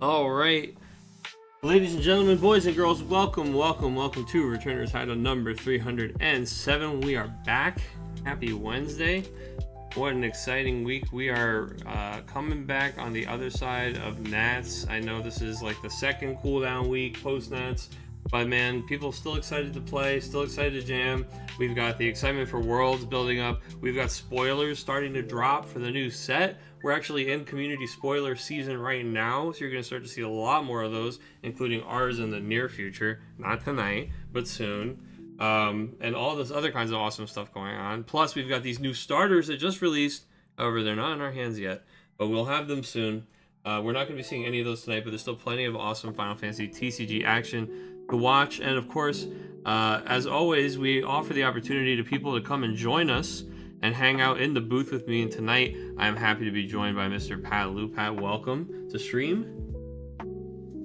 All right, ladies and gentlemen, boys and girls, welcome to Returners Hideout number 307. We are back. Happy Wednesday. What an exciting week. We are coming back on the other side of Nats. I know this is like the second cooldown week post Nats, but man, people still excited to play, still excited to jam. We've got the excitement for Worlds building up. We've got spoilers starting to drop for the new set. We're actually in community spoiler season right now, so you're going to start to see a lot more of those, including ours in the near future. Not tonight, but soon. And all this other kinds of awesome stuff going on. Plus, we've got these new starters that just released. However, they're not in our hands yet, but we'll have them soon. We're not going to be seeing any of those tonight, but there's still plenty of awesome Final Fantasy TCG action to watch. And of course, as always, we offer the opportunity to people to come and join us and hang out in the booth with me. And tonight, I'm happy to be joined by Mr. Pat Lou. Pat, welcome to stream.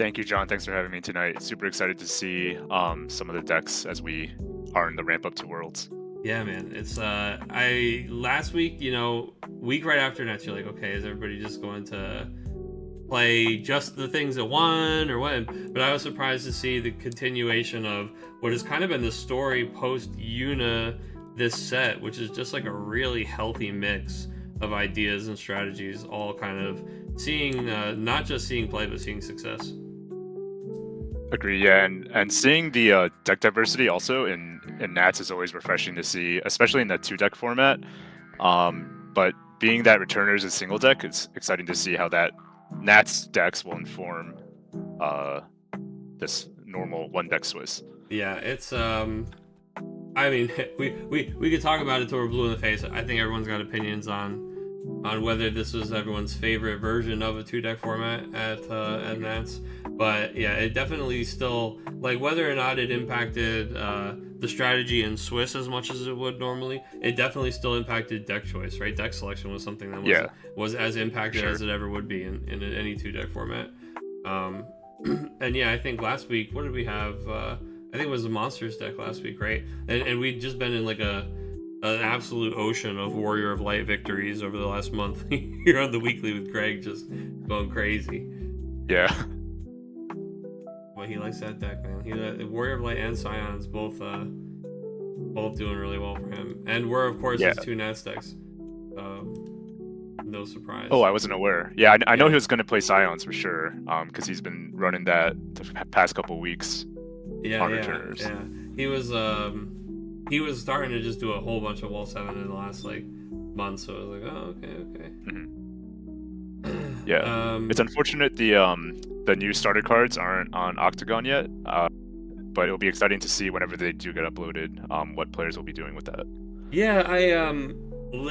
Thank you, John. Thanks for having me tonight. Super excited to see some of the decks as we are in the ramp up to Worlds. Yeah, man. It's last week, week right after Nets, you're like, okay, is everybody just going to play just the things that won or what? But I was surprised to see the continuation of what has kind of been the story post Yuna this set, which is just like a really healthy mix of ideas and strategies, all kind of seeing not just seeing play, but seeing success. Agree, yeah, and seeing the deck diversity also in Nats is always refreshing to see, especially in that 2-deck format. But being that Returners is single deck, it's exciting to see how that Nats decks will inform this normal 1-deck Swiss. Yeah, it's I mean, we could talk about it till we're blue in the face. I think everyone's got opinions on whether this was everyone's favorite version of a 2-deck format at Nats. But yeah, it definitely still, like, whether or not it impacted the strategy in Swiss as much as it would normally, it definitely still impacted deck choice, right? Deck selection was something that was as impacted as it ever would be in any 2-deck format. And yeah, I think last week, what did we have? I think it was the Monsters deck last week, right? And we'd just been in like an absolute ocean of Warrior of Light victories over the last month here on the weekly with Greg just going crazy. Yeah. But he likes that deck, man. Warrior of Light and Scions both doing really well for him. And we're, of course, his 2 Nats decks. No surprise. Oh, I wasn't aware. Yeah, I know he was going to play Scions for sure, because he's been running that the past couple weeks. Returners. Yeah. He was starting to just do a whole bunch of Wall 7 in the last month, so I was like, oh, okay. Mm-hmm. Yeah. It's unfortunate the new starter cards aren't on Octagon yet, but it'll be exciting to see whenever they do get uploaded, what players will be doing with that. Yeah,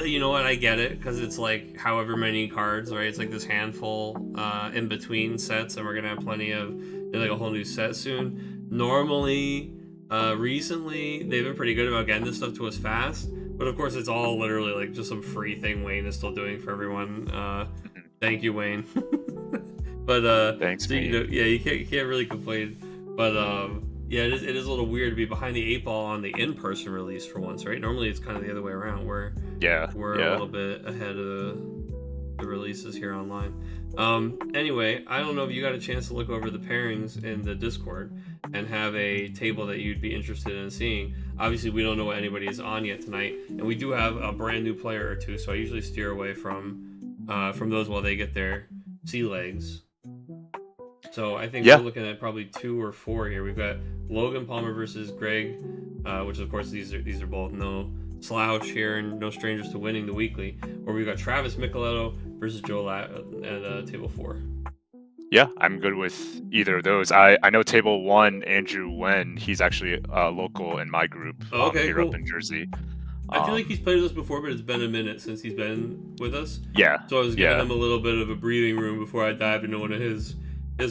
you know what, I get it, because it's like however many cards, right? It's like this handful in between sets, and we're gonna have plenty of like a whole new set soon. Normally, recently, they've been pretty good about getting this stuff to us fast, but of course it's all literally like just some free thing Wayne is still doing for everyone. Thank you, Wayne. But thanks, so, you can't really complain. But yeah, it is a little weird to be behind the 8 ball on the in-person release for once, right? Normally it's kind of the other way around, where we're a little bit ahead of the releases here online. Anyway, I don't know if you got a chance to look over the pairings in the Discord and have a table that you'd be interested in seeing. Obviously, we don't know what anybody is on yet tonight, and we do have a brand new player or two, so I usually steer away from those while they get their sea legs. So I think we're looking at probably 2 or 4 here. We've got Logan Palmer versus Greg, which of course these are both no slouch here and no strangers to winning the weekly. Or we've got Travis Micheletto versus Joe at table 4. Yeah, I'm good with either of those. I know table 1, Andrew Wen, he's actually local in my group here up in Jersey. I feel like he's played with us before, but it's been a minute since he's been with us. Yeah. So I was giving him a little bit of a breathing room before I dived into one of his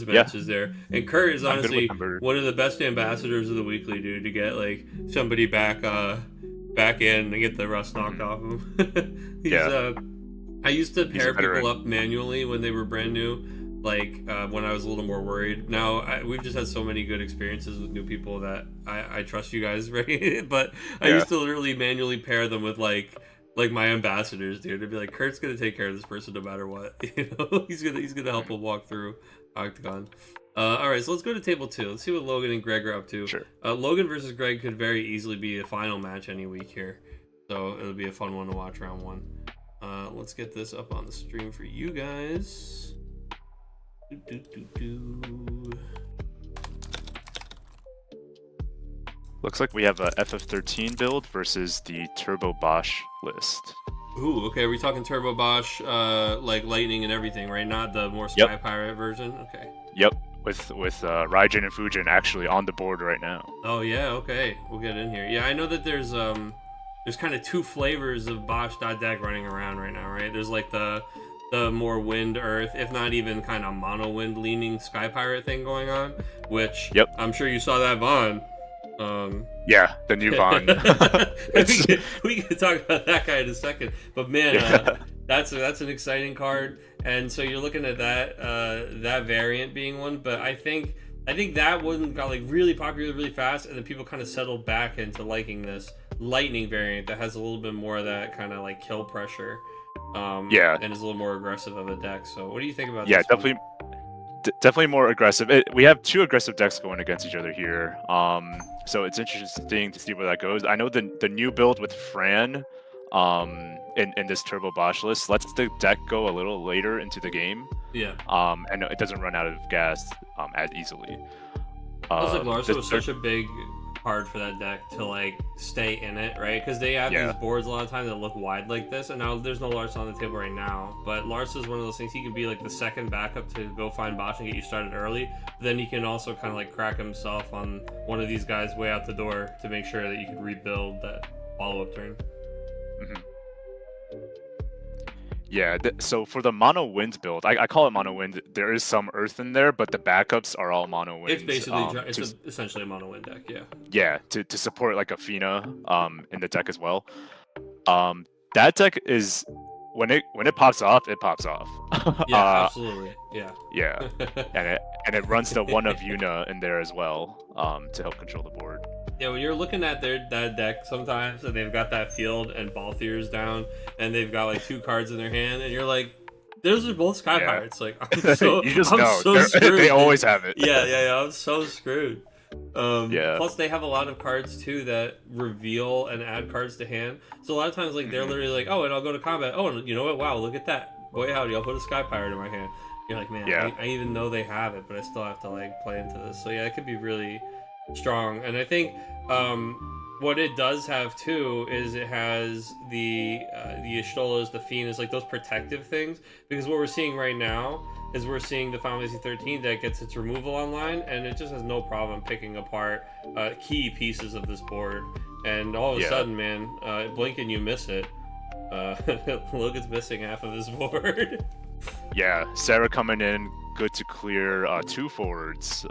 matches there. And Kurt is honestly one of the best ambassadors of the weekly, dude, to get like somebody back in and get the rust knocked off him. I used to pair people up manually when they were brand new, like when I was a little more worried. Now we've just had so many good experiences with new people that I trust you guys, right? But I used to literally manually pair them with like my ambassadors, dude. I'd be like, Kurt's gonna take care of this person no matter what. You know, he's gonna help him walk through. Octagon. All right, so let's go to table 2. Let's see what Logan and Greg are up to. Sure. Logan versus Greg could very easily be a final match any week here, so it'll be a fun one to watch round 1. Let's get this up on the stream for you guys. Looks like we have a FF13 build versus the Turbo Bosch list. Ooh, okay. Are we talking Turbo Bosch, like Lightning and everything, right? Not the more Sky Pirate version? Okay. Yep, with Raijin and Fujin actually on the board right now. Oh, yeah, okay. We'll get in here. Yeah, I know that there's kind of 2 flavors of Bosch.deck running around right now, right? There's like the more wind earth, if not even kind of mono wind leaning Sky Pirate thing going on, which I'm sure you saw that Vaughn. Yeah, the new Vaughn. we can talk about that guy in a second, but man, that's an exciting card, and so you're looking at that variant being one. But I think that one got like really popular really fast, and then people kind of settled back into liking this Lightning variant that has a little bit more of that kind of like kill pressure, and is a little more aggressive of a deck. So what do you think about this one? Definitely more aggressive. We have 2 aggressive decks going against each other here. So it's interesting to see where that goes. I know the new build with Fran in this Turbo Bosch list lets the deck go a little later into the game. Yeah. And it doesn't run out of gas as easily. Also, Larsa was such a big card for that deck to like stay in it, right? Because they have these boards a lot of times that look wide like this, and now there's no Larsa on the table right now. But Larsa is one of those things. He can be like the second backup to go find Bosch and get you started early. Then he can also kind of like crack himself on one of these guys way out the door to make sure that you can rebuild that follow-up turn. Mm-hmm. Yeah, so for the mono wind build, I call it mono wind. There is some earth in there, but the backups are all mono wind. It's basically essentially a mono wind deck, yeah. Yeah, to support like a Fina in the deck as well. That deck is when it pops off, it pops off. Yeah, absolutely. Yeah. Yeah, and it runs the one of Yuna in there as well to help control the board. Yeah, when you're looking at that deck sometimes, and they've got that field and Balthier's down, and they've got like 2 cards in their hand, and you're like, those are both Sky Pirates. Like, I'm so, you just I'm know. so screwed. They always have it. Yeah, I'm so screwed. Plus, they have a lot of cards too that reveal and add cards to hand. So a lot of times, like they're literally like, oh, and I'll go to combat. Oh, and you know what? Wow, look at that. Boy, howdy, I'll put a Sky Pirate in my hand. You're like, man, I even know they have it, but I still have to like play into this. So yeah, it could be really strong. And I think what it does have too is it has the Ishtolas, the Fiends, like those protective things. Because what we're seeing right now is we're seeing the Final Fantasy 13 deck gets its removal online, and it just has no problem picking apart key pieces of this board. And all of a sudden, man, blink and you miss it. Logan's missing half of his board. Yeah, Sarah coming in, good to clear 2 forwards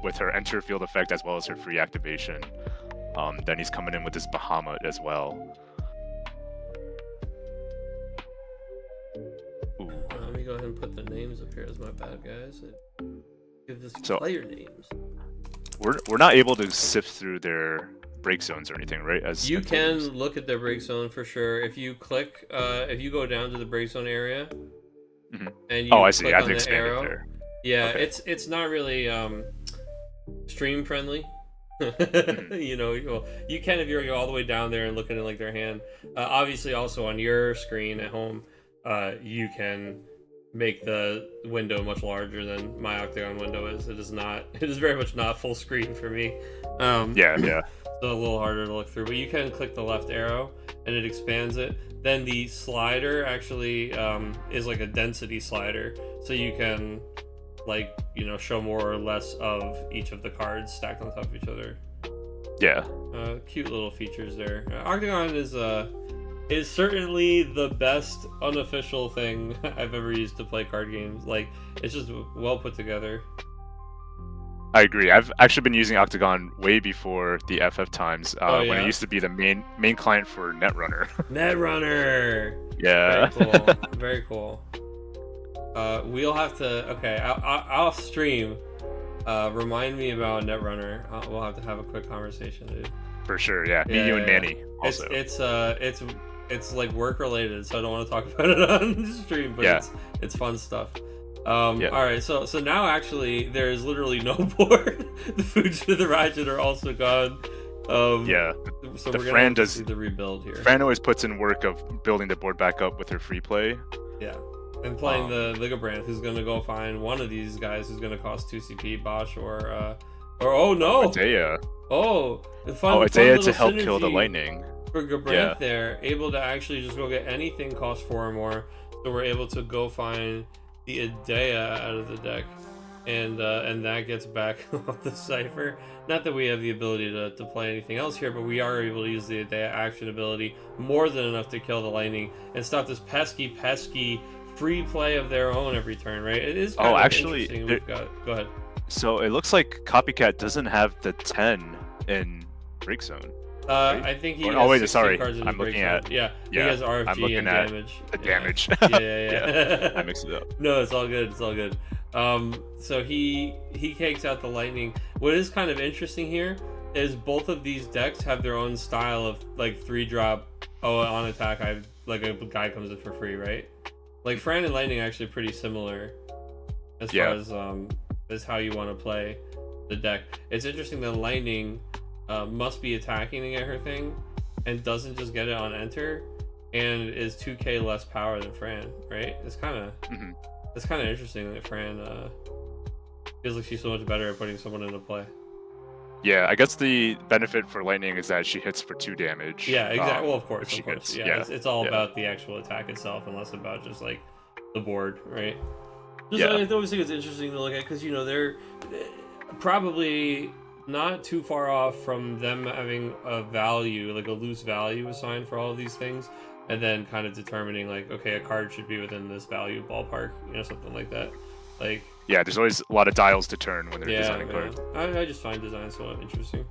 with her enter field effect as well as her free activation. Then he's coming in with his Bahamut as well. Ooh. Let me go ahead and put the names up here as my bad guys. Give this player names. We're not able to sift through their break zones or anything, right? As you can look at their break zone for sure. If you click, if you go down to the break zone area, and you I see. click I've on the expanded arrow, there. Yeah, okay. It's not really stream friendly. You know, you can if you're all the way down there and looking at like their hand. Obviously, also on your screen at home, you can make the window much larger than my Octagon window is. It is not. It is very much not full screen for me. Yeah. So a little harder to look through, but you can click the left arrow and it expands it. Then the slider actually is like a density slider, so you can like, you know, show more or less of each of the cards stacked on top of each other. Yeah. Cute little features there. Octagon is certainly the best unofficial thing I've ever used to play card games. Like, it's just well put together. I agree. I've actually been using Octagon way before the FF times, when it used to be the main client for Netrunner. Netrunner! Yeah. Very cool. We'll have to... Okay, I'll stream. Remind me about Netrunner. We'll have to have a quick conversation, dude. For sure, yeah. Me, you, and Manny also. It's like work related, so I don't want to talk about it on the stream, but it's fun stuff. Yeah. All right, so now actually there's literally no board. The Fuji and the Raijin are also gone. Yeah. So The we're gonna Fran have to does. see the rebuild here. Fran always puts in work of building the board back up with her free play. Yeah, and playing the Ligabrand, who's gonna go find one of these guys who's gonna cost 2 CP, Bosch or oh no, Adea. the fun Adea little to help kill the synergy lightning. for Gabranth there, able to actually just go get anything cost 4 or more, so we're able to go find the Adea out of the deck, and that gets back off the Cypher. Not that we have the ability to play anything else here, but we are able to use the Adea action ability more than enough to kill the lightning and stop this pesky free play of their own every turn, right? It is kind of actually, interesting. We've got, go ahead. So it looks like Copycat doesn't have the 10 in Break Zone. Right? I think he Oh, has wait, 16 sorry. cards in I'm his break looking zone. at- Yeah, he yeah, has I'm RFG looking and at damage. The damage. Yeah. I mixed it up. No, it's all good. It's all good. So he cakes out the lightning. What is kind of interesting here is both of these decks have their own style of like 3-drop. Oh, on attack, like a guy comes in for free, right? Like Fran and Lightning are actually pretty similar as far as how you want to play the deck. It's interesting that Lightning must be attacking to get her thing and doesn't just get it on enter and is 2k less power than Fran, right? It's kind of it's kind of interesting that Fran feels like she's so much better at putting someone into play. Yeah, I guess the benefit for Lightning is that she hits for 2 damage. Yeah, exactly. Well, of course, if she of course. hits. Yeah, it's all about the actual attack itself and less about just like the board, right? I always think it's interesting to look at because they're probably not too far off from them having a value, like a loose value assigned for all of these things, and then kind of determining like, okay, a card should be within this value ballpark, something like that. Like, yeah, there's always a lot of dials to turn when they're designing cards. I just find design so interesting.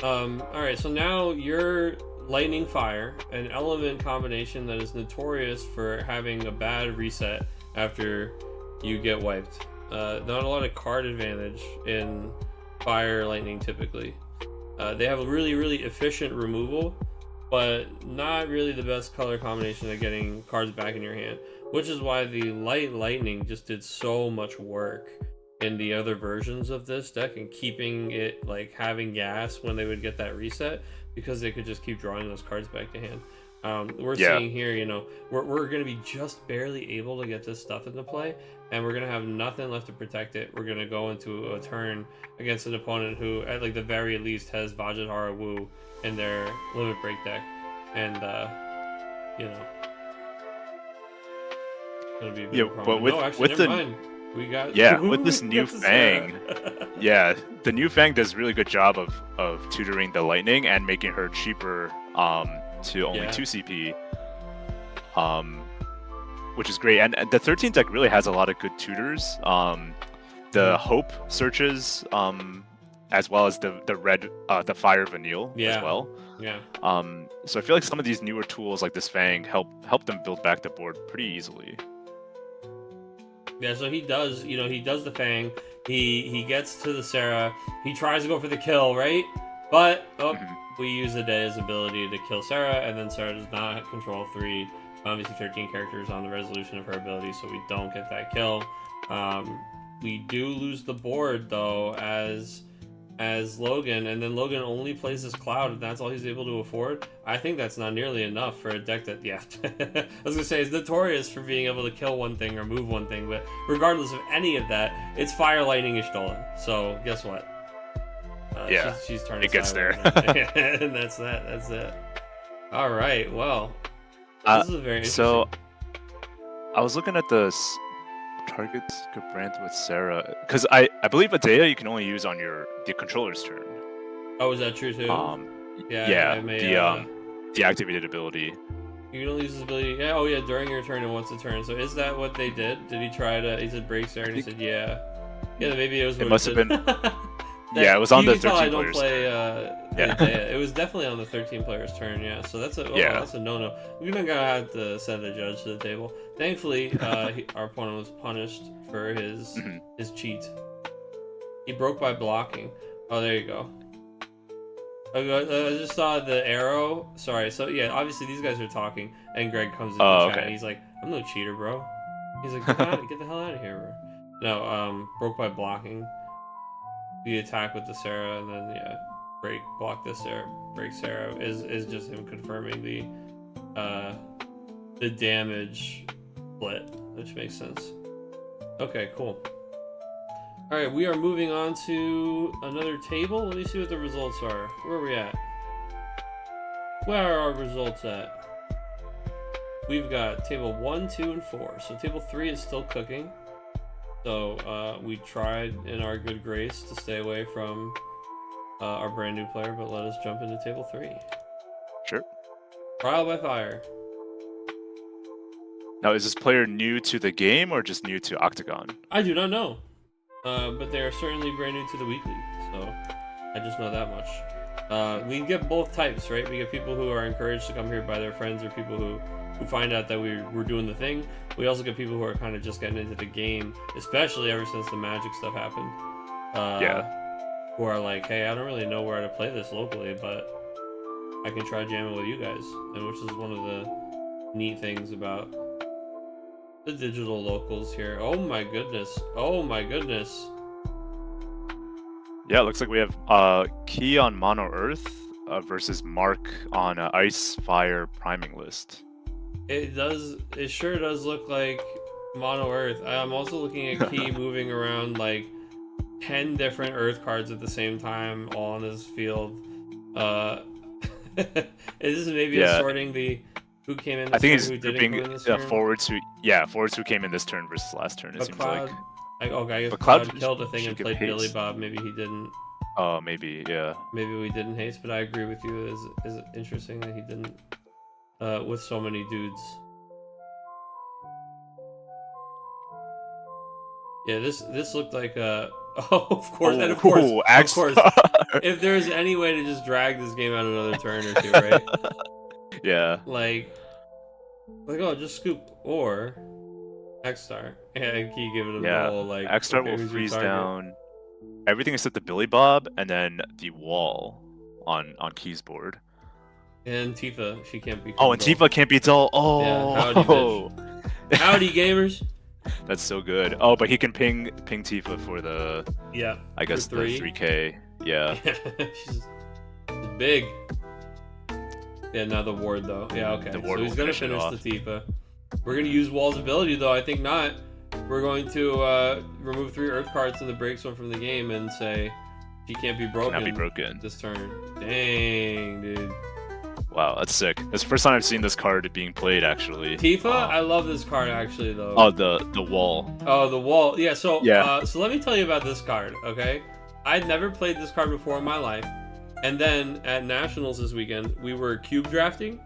All right, so now your Lightning Fire, an element combination that is notorious for having a bad reset after you get wiped. Not a lot of card advantage in Fire Lightning typically. They have a really efficient removal, but not really the best color combination of getting cards back in your hand, which is why the Light Lightning just did so much work in the other versions of this deck and keeping it like having gas when they would get that reset, because they could just keep drawing those cards back to hand. We're seeing here, we're going to be just barely able to get this stuff into play, and we're going to have nothing left to protect it. We're going to go into a turn against an opponent who, at like the very least, has Vajradhara Wu in their limit break deck, and gonna be a bit of a problem. But with never mind. We got with this new Fang, the new Fang does a really good job of tutoring the Lightning and making her cheaper to only 2 CP, which is great. And the 13th deck really has a lot of good tutors. The Hope searches, as well as the red, the Fire Vanille as well. Yeah. So I feel like some of these newer tools like this Fang help them build back the board pretty easily. Yeah, so he does, he does the Fang. He gets to the Sarah. He tries to go for the kill, right? But we use Adea's ability to kill Sarah, and then Sarah does not control 3, obviously 13 characters on the resolution of her ability, so we don't get that kill. We do lose the board though as Logan, and then Logan only plays this Cloud, and that's all he's able to afford. I think that's not nearly enough for a deck that, I was gonna say, is notorious for being able to kill one thing or move one thing, but regardless of any of that, it's Fire Lightning Ishtolan. So guess what? She's turning. It gets there. And that's it. All right, well, this is very interesting. So I was looking at the targets Gabranth with Sarah, because I believe Adea you can only use on the controller's turn. Oh, is that true too? The activated ability. You can only use his ability. Yeah, during your turn and once a turn. So is that what they did? Did he try to? He said break Sarah, and he said yeah. Maybe it was. It must have been. Yeah, it was on the 13 players. It was definitely on the 13 players' turn. Yeah, so that's a no-no. We're gonna have to send the judge to the table. Thankfully, our opponent was punished for his cheat. He broke by blocking. Oh, there you go. I just saw the arrow. Sorry. So yeah, obviously these guys are talking, and Greg comes in the chat. And he's like, "I'm no cheater, bro." He's like, get the hell out of here, bro. No, broke by blocking. The attack with the Sarah, and then yeah, block this Sarah, break Sarah is just him confirming the damage split, which makes sense. Okay, cool. All right, we are moving on to another table. Let me see what the results are. Where are we at? Where are our results at? We've got table 1, 2, and 4. So table 3 is still cooking. So we tried in our good grace to stay away from our brand new player, but let us jump into table 3. Sure. Trial by fire. Now, is this player new to the game or just new to Octagon? I do not know. But they are certainly brand new to the weekly, so I just know that much. We get both types, right? We get people who are encouraged to come here by their friends, or people who find out that we're doing the thing. We also get people who are kind of just getting into the game, especially ever since the Magic stuff happened. Who are like, hey, I don't really know where to play this locally, but I can try jamming with you guys, and which is one of the neat things about the digital locals here. Oh my goodness. Oh my goodness. Yeah, it looks like we have Key on Mono Earth versus Mark on Ice Fire Priming List. It sure does look like Mono Earth. I'm also looking at Key moving around like 10 different Earth cards at the same time, all on his field. Is this maybe assorting the who came in this turn, who didn't come in this turn? Forwards who came in this turn versus last turn, it seems like. Okay, I guess Cloud killed a thing and played Billy Bob. Maybe he didn't. Oh, maybe, yeah. Maybe we didn't haste, but I agree with you. Is interesting that he didn't with so many dudes. Yeah, this looked like a of course, and of course. If there's any way to just drag this game out another turn or two, right? Yeah. Like oh, just scoop or X-Star. And keep giving him the whole like X-Star will freeze down everything except the Billy Bob and then the wall on Key's board. And Tifa, she can't be. Oh, and Tifa can't be dull. Oh, yeah, howdy, bitch. Howdy, gamers. That's so good. Oh, but he can ping Tifa for the I guess the 3K. Yeah. She's big. Yeah, now the ward though. Yeah, okay. So he's gonna finish the Tifa. We're gonna use Wall's ability though. I think not. We're going to remove 3 Earth cards and the breaks one from the game and say she can't be broken. Cannot be broken this turn. Dang, dude. Wow, that's sick. That's the first time I've seen this card being played, actually. Tifa? I love this card, actually, though. Oh, the wall. Oh, the wall. Yeah, so so let me tell you about this card, okay? I'd never played this card before in my life. And then at Nationals this weekend, we were cube drafting.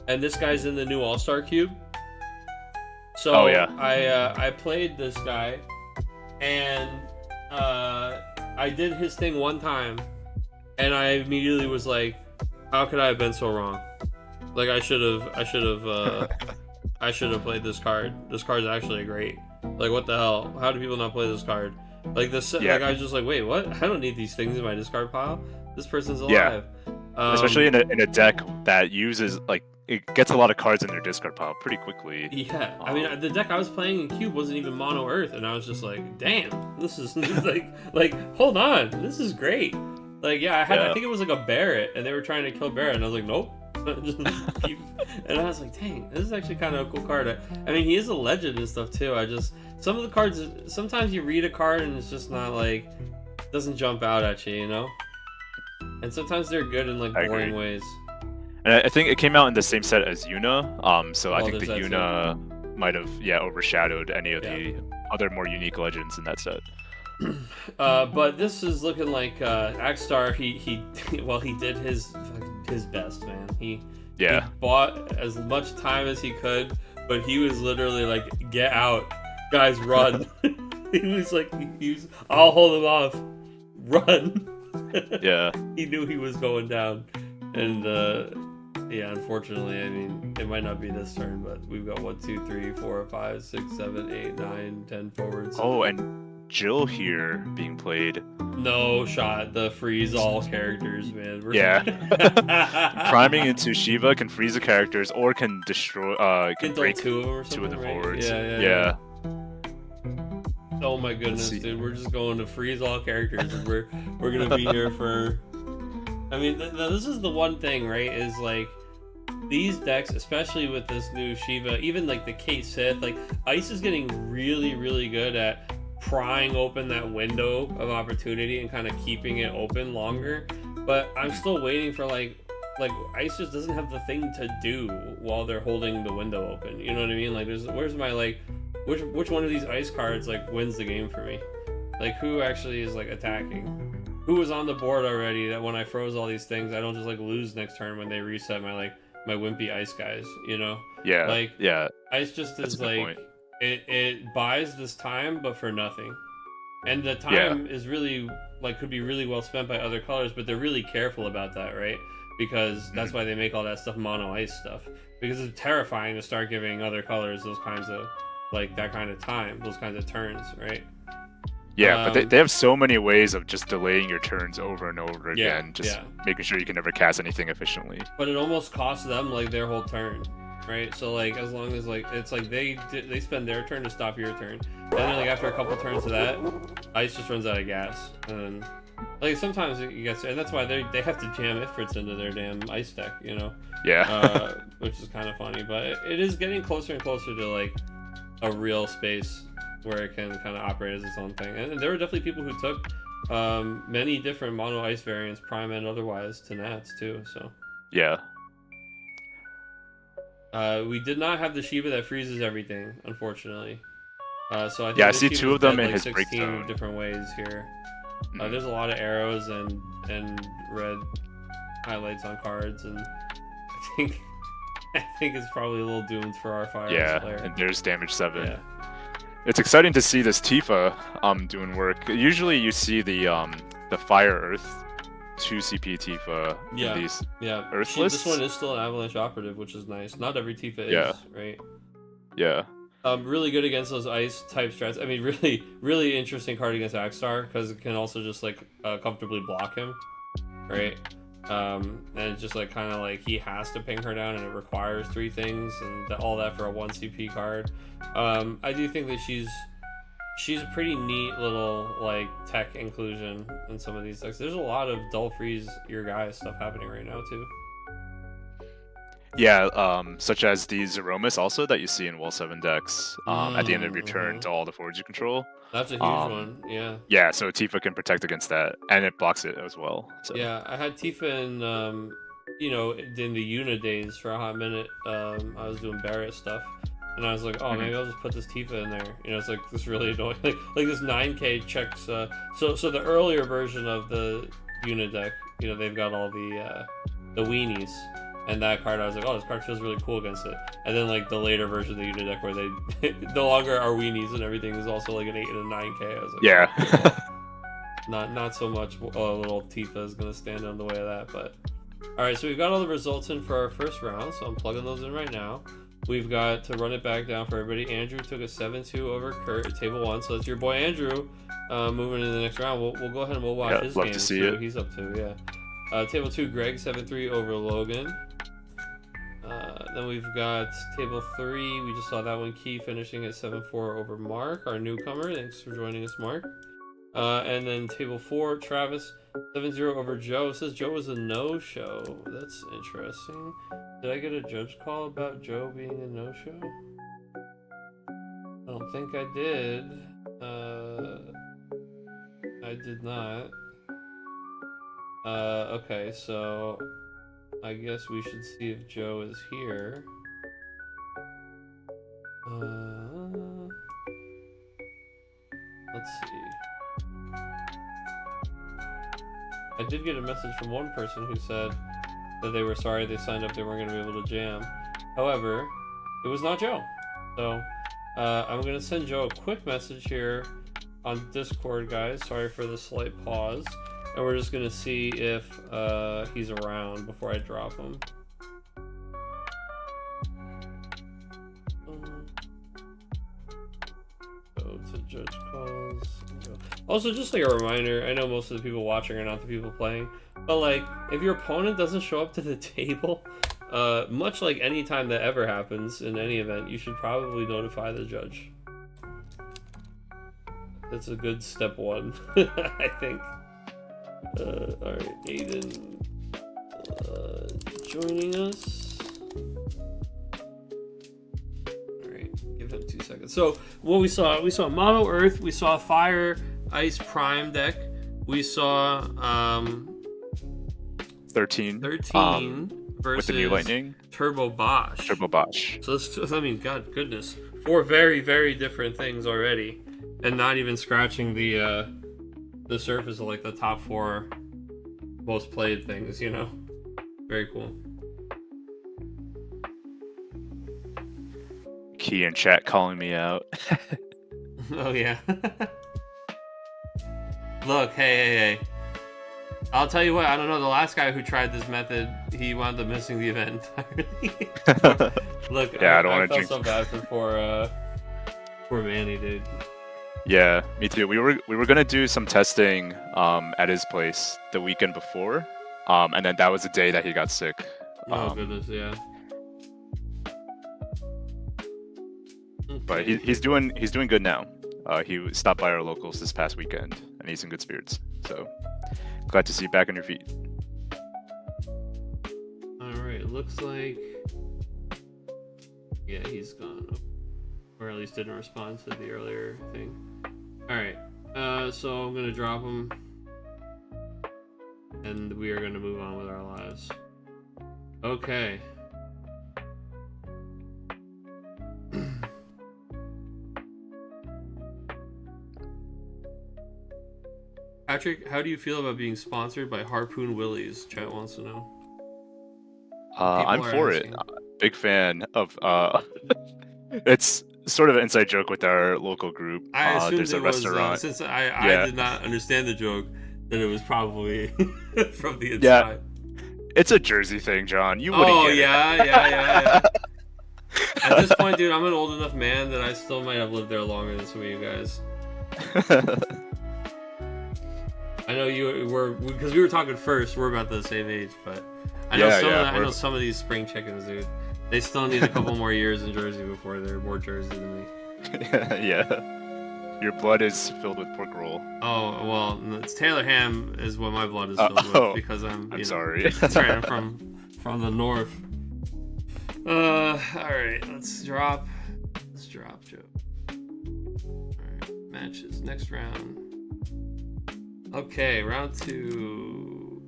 And this guy's in the new All-Star Cube. So I played this guy. And I did his thing one time. And I immediately was like, how could I have been so wrong? Like I should have played this card. This card's actually great. Like what the hell? How do people not play this card? Like this, like I was just like, wait, what? I don't need these things in my discard pile. This person's alive. Yeah. Especially in a deck that uses like it gets a lot of cards in their discard pile pretty quickly. Yeah, I mean the deck I was playing in Cube wasn't even Mono Earth, and I was just like, damn, this is like hold on, this is great. Like, I think it was like a Barrett, and they were trying to kill Barrett, and I was like, nope. And I was like, dang, this is actually kind of a cool card. I mean, he is a legend and stuff, too. Some of the cards, sometimes you read a card, and it's just not, like, doesn't jump out at you, you know? And sometimes they're good in, like, boring ways. And I think it came out in the same set as Yuna, so I think the Yuna might have, overshadowed any of the other more unique legends in that set. But this is looking like X-Star. He did his best, man. He bought as much time as he could, but he was literally like, "Get out, guys, run!" He was like, "I'll hold him off, run!" Yeah. He knew he was going down, and unfortunately, I mean, it might not be this turn, but we've got 1, 2, 3, 4, 5, 6, 7, 8, 9, 10 forwards. Oh, and Jill here being played. No shot. The freeze all characters, man. Yeah. Priming into Shiva can freeze the characters or can destroy. Can break two of them or two of the something, right? forwards. Yeah. Oh my goodness, dude. We're just going to freeze all characters, and we're gonna be here for. I mean, this is the one thing, right? Is like these decks, especially with this new Shiva, even like the Kate Sith, like Ice is getting really, really good at prying open that window of opportunity and kind of keeping it open longer. But I'm still waiting for like Ice just doesn't have the thing to do while they're holding the window open. You know what I mean? Like, where's my like, which one of these Ice cards like wins the game for me? Like, who actually is like attacking? Who was on the board already that when I froze all these things, I don't just like lose next turn when they reset my wimpy Ice guys, you know? Yeah. Like, yeah. Ice just is like, it buys this time, but for nothing. And the time is really, like, could be really well spent by other colors, but they're really careful about that, right? Because that's why they make all that stuff mono Ice stuff. Because it's terrifying to start giving other colors those kinds of, like, that kind of time, those kinds of turns, right? Yeah, but they have so many ways of just delaying your turns over and over again, making sure you can never cast anything efficiently. But it almost costs them like their whole turn, right? So like as long as like it's like they spend their turn to stop your turn, and then like after a couple turns of that, Ice just runs out of gas, and then like sometimes it gets, and that's why they have to jam Ifrits into their damn Ice deck, you know? Yeah. Which is kind of funny, but it is getting closer and closer to like a real space where it can kind of operate as its own thing. And there were definitely people who took many different mono Ice variants, prime and otherwise, to Nats too. So yeah. We did not have the Shiva that freezes everything, unfortunately. So I think I see two of them in his 16 break zone. different ways here. There's a lot of arrows and red highlights on cards, and I think it's probably a little doomed for our fire player. And there's damage 7. Yeah. It's exciting to see this Tifa doing work. Usually you see the Fire Earth 2 CP Tifa in these Earth lists. This one is still an Avalanche operative, which is nice. Not every Tifa is, right? Yeah. Really good against those Ice type strats. I mean, really, really interesting card against Axstar because it can also just like comfortably block him, right? And it's just like kind of like he has to ping her down, and it requires 3 things, and all that for a 1 CP card. I do think that she's a pretty neat little like tech inclusion in some of these decks. There's a lot of dull freeze your guys stuff happening right now too. Yeah, such as the Zeromus also that you see in Wall 7 decks at the end of your turn to all the forwards you control. That's a huge one, yeah. Yeah, so Tifa can protect against that, and it blocks it as well. So. Yeah, I had Tifa in, in the Una days for a hot minute. I was doing Barrett stuff, and I was like, oh, maybe I'll just put this Tifa in there. You know, it's like this really annoying. Like this 9K checks. So the earlier version of the Una deck, you know, they've got all the weenies. And that card, I was like, oh, this card feels really cool against it. And then, like, the later version of the Unit deck where they no longer are weenies and everything is also, like, an 8 and a 9K. I was like, yeah. not so much little Tifa is going to stand in the way of that. But, all right, so we've got all the results in for our first round. So I'm plugging those in right now. We've got to run it back down for everybody. Andrew took a 7-2 over Kurt at table 1. So it's your boy Andrew moving into the next round. We'll go ahead and we'll watch his game. See what he's up to, table 2, Greg, 7-3 over Logan. Then we've got table 3. We just saw that one, Key finishing at 7-4 over Mark, our newcomer. Thanks for joining us, Mark. And then table 4, Travis, 7-0 over Joe. It says Joe was a no-show. That's interesting. Did I get a judge call about Joe being a no-show? I don't think I did. I did not. Okay, so I guess we should see if Joe is here. Let's see. I did get a message from one person who said that they were sorry they signed up, they weren't going to be able to jam. However, it was not Joe. So I'm going to send Joe a quick message here on Discord, guys. Sorry for the slight pause. And we're just gonna see if he's around before I drop him. Go to judge calls. Also, just like a reminder, I know most of the people watching are not the people playing, but like, if your opponent doesn't show up to the table, much like any time that ever happens in any event, you should probably notify the judge. That's a good step one, I think. Alright, Aiden joining us. Alright, give him 2 seconds. So, what we saw Mono Earth, we saw Fire, Ice Prime deck, we saw 13 versus with the new Lightning. Turbo Bosch. So, I mean, God goodness. 4 very, very different things already. And not even scratching the surface of like the top 4 most played things, you know? Very cool. Key in chat calling me out. Oh yeah. Look, hey. I'll tell you what, I don't know, the last guy who tried this method, he wound up missing the event entirely. Look, yeah, I felt so bad for poor Manny, dude. Yeah, me too. We were gonna do some testing at his place the weekend before, and then that was the day that he got sick. Oh goodness, yeah. But he's doing good now. He stopped by our locals this past weekend, and he's in good spirits. So glad to see you back on your feet. All right, looks like yeah, he's gone, or at least didn't respond to the earlier thing. All right, so I'm gonna drop him, and we are gonna move on with our lives. Okay. Patrick, how do you feel about being sponsored by Harpoon Willies? Chat wants to know. I'm for it. Big fan of. It's sort of an inside joke with our local group. I assumed there's a it was, restaurant. since I did not understand the joke, that it was probably from the inside. Yeah, it's a Jersey thing, John. You wouldn't get it. Yeah. At this point, dude, I'm an old enough man that I still might have lived there longer than some of you guys. I know you were, because we were talking first. We're about the same age, but I know I know some of these spring chickens, dude. They still need a couple more years in Jersey before they're more Jersey than me. Yeah. Your blood is filled with pork roll. Oh, well, it's Taylor ham is what my blood is filled with, because I'm sorry. That's right, I'm from the north. Alright, let's drop Joe. Alright, matches. Next round. Okay, round 2.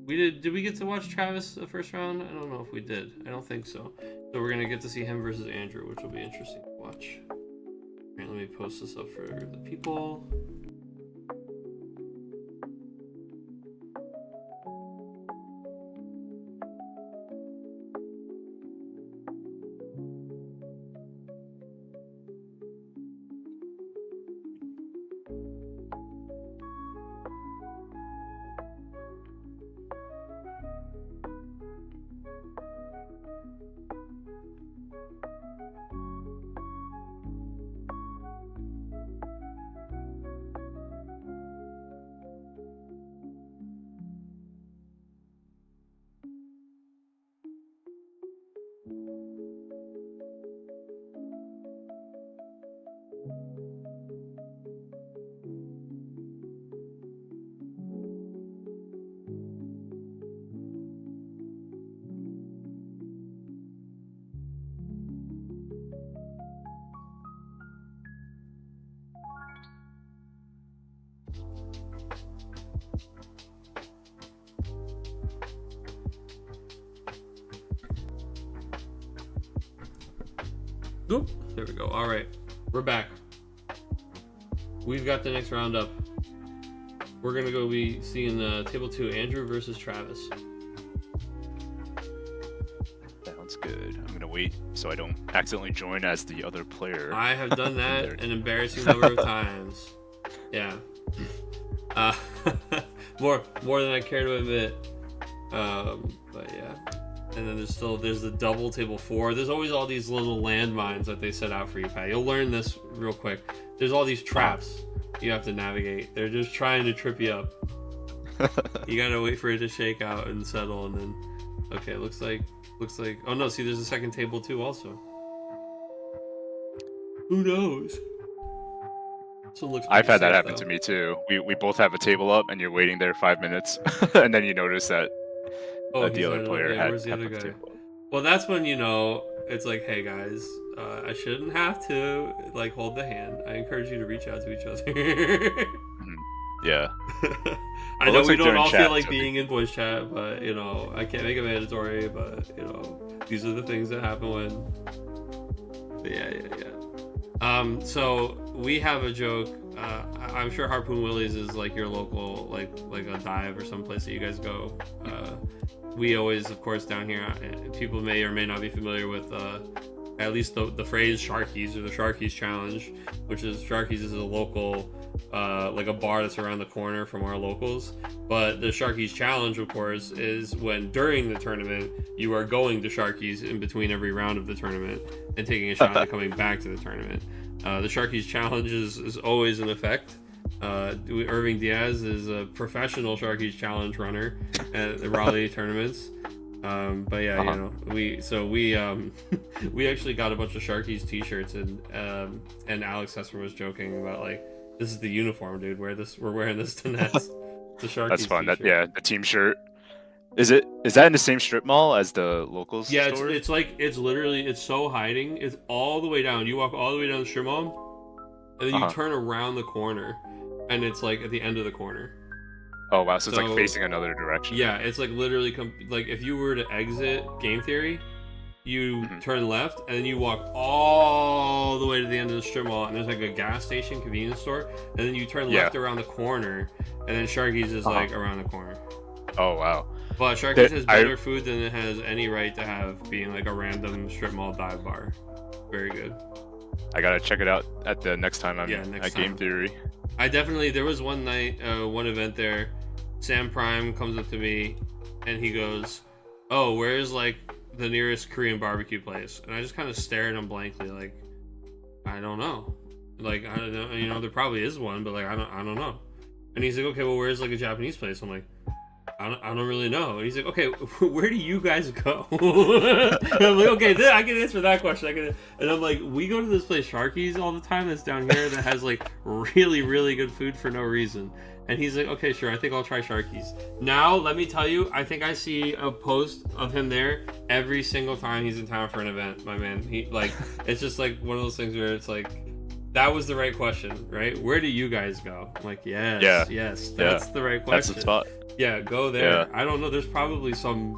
Did we get to watch Travis the first round? I don't know if we did. I don't think so. So we're gonna get to see him versus Andrew, which will be interesting to watch. Alright, let me post this up for the people. Oop, there we go. All right, we're back. We've got the next round up. We're gonna go be seeing table 2, Andrew versus Travis. Sounds good. I'm gonna wait so I don't accidentally join as the other player. I have done that an embarrassing number of times. Yeah. More than I care to admit. But yeah. And then there's the double table 4. There's always all these little landmines that they set out for you, Pat. You'll learn this real quick. There's all these traps you have to navigate. They're just trying to trip you up. You gotta wait for it to shake out and settle, and then okay, looks like oh no, see there's a second table too also. Who knows? I've had that happen to me too. We both have a table up and you're waiting there 5 minutes and then you notice that the other player had where's the other the guy? table up. Well, that's when you know it's like, hey guys, I shouldn't have to like hold the hand. I encourage you to reach out to each other. Yeah. I know we don't all feel like being in voice chat, but you know, I can't make it mandatory, but you know, these are the things that happen when. But yeah. So we have a joke. I'm sure Harpoon Willie's is like your local, like a dive or someplace that you guys go. We always, of course, down here, people may or may not be familiar with at least the phrase Sharkies or the Sharkies Challenge, which is Sharkies is a local, like a bar that's around the corner from our locals. But the Sharkies Challenge, of course, is when during the tournament you are going to Sharkies in between every round of the tournament and taking a shot at coming back to the tournament. The Sharkies Challenge is always in effect. Irving Diaz is a professional Sharkies Challenge runner at the Raleigh tournaments. But yeah, you know, we actually got a bunch of Sharkies t-shirts, and Alex Hesper was joking about like, this is the uniform, dude. We're wearing this to Nets. The Sharkies. That's fun. T-shirt. The team shirt. Is that in the same strip mall as the locals? Yeah, store? it's literally so hiding. It's all the way down. You walk all the way down the strip mall, and then you turn around the corner, and it's like at the end of the corner. Oh wow, so it's like facing another direction. Yeah, it's like literally like if you were to exit Game Theory, you turn left and then you walk all the way to the end of the strip mall, and there's like a gas station, convenience store, and then you turn left around the corner, and then Sharkies is like around the corner. Oh wow. But Sharkies has better food than it has any right to have, being like a random strip mall dive bar. Very good. I gotta check it out at the next time I'm at Game Theory. There was one night, one event there, Sam Prime comes up to me and he goes, oh, where's like the nearest Korean barbecue place? And I just kind of stare at him blankly, like, I don't know. Like, I don't know, you know, there probably is one, but like, I don't know. And he's like, okay, well, where's like a Japanese place? I'm like, I don't really know. And he's like, okay, where do you guys go? And I'm like, okay, I can answer that question. And I'm like, we go to this place Sharkies all the time that's down here that has like really, really good food for no reason. And he's like, okay, sure, I think I'll try Sharkies. Now, let me tell you, I think I see a post of him there every single time he's in town for an event, my man. He like, it's just like one of those things where it's like, that was the right question, right? Where do you guys go? I'm like, yes, that's the right question. That's the spot. Yeah, go there. Yeah. I don't know. There's probably some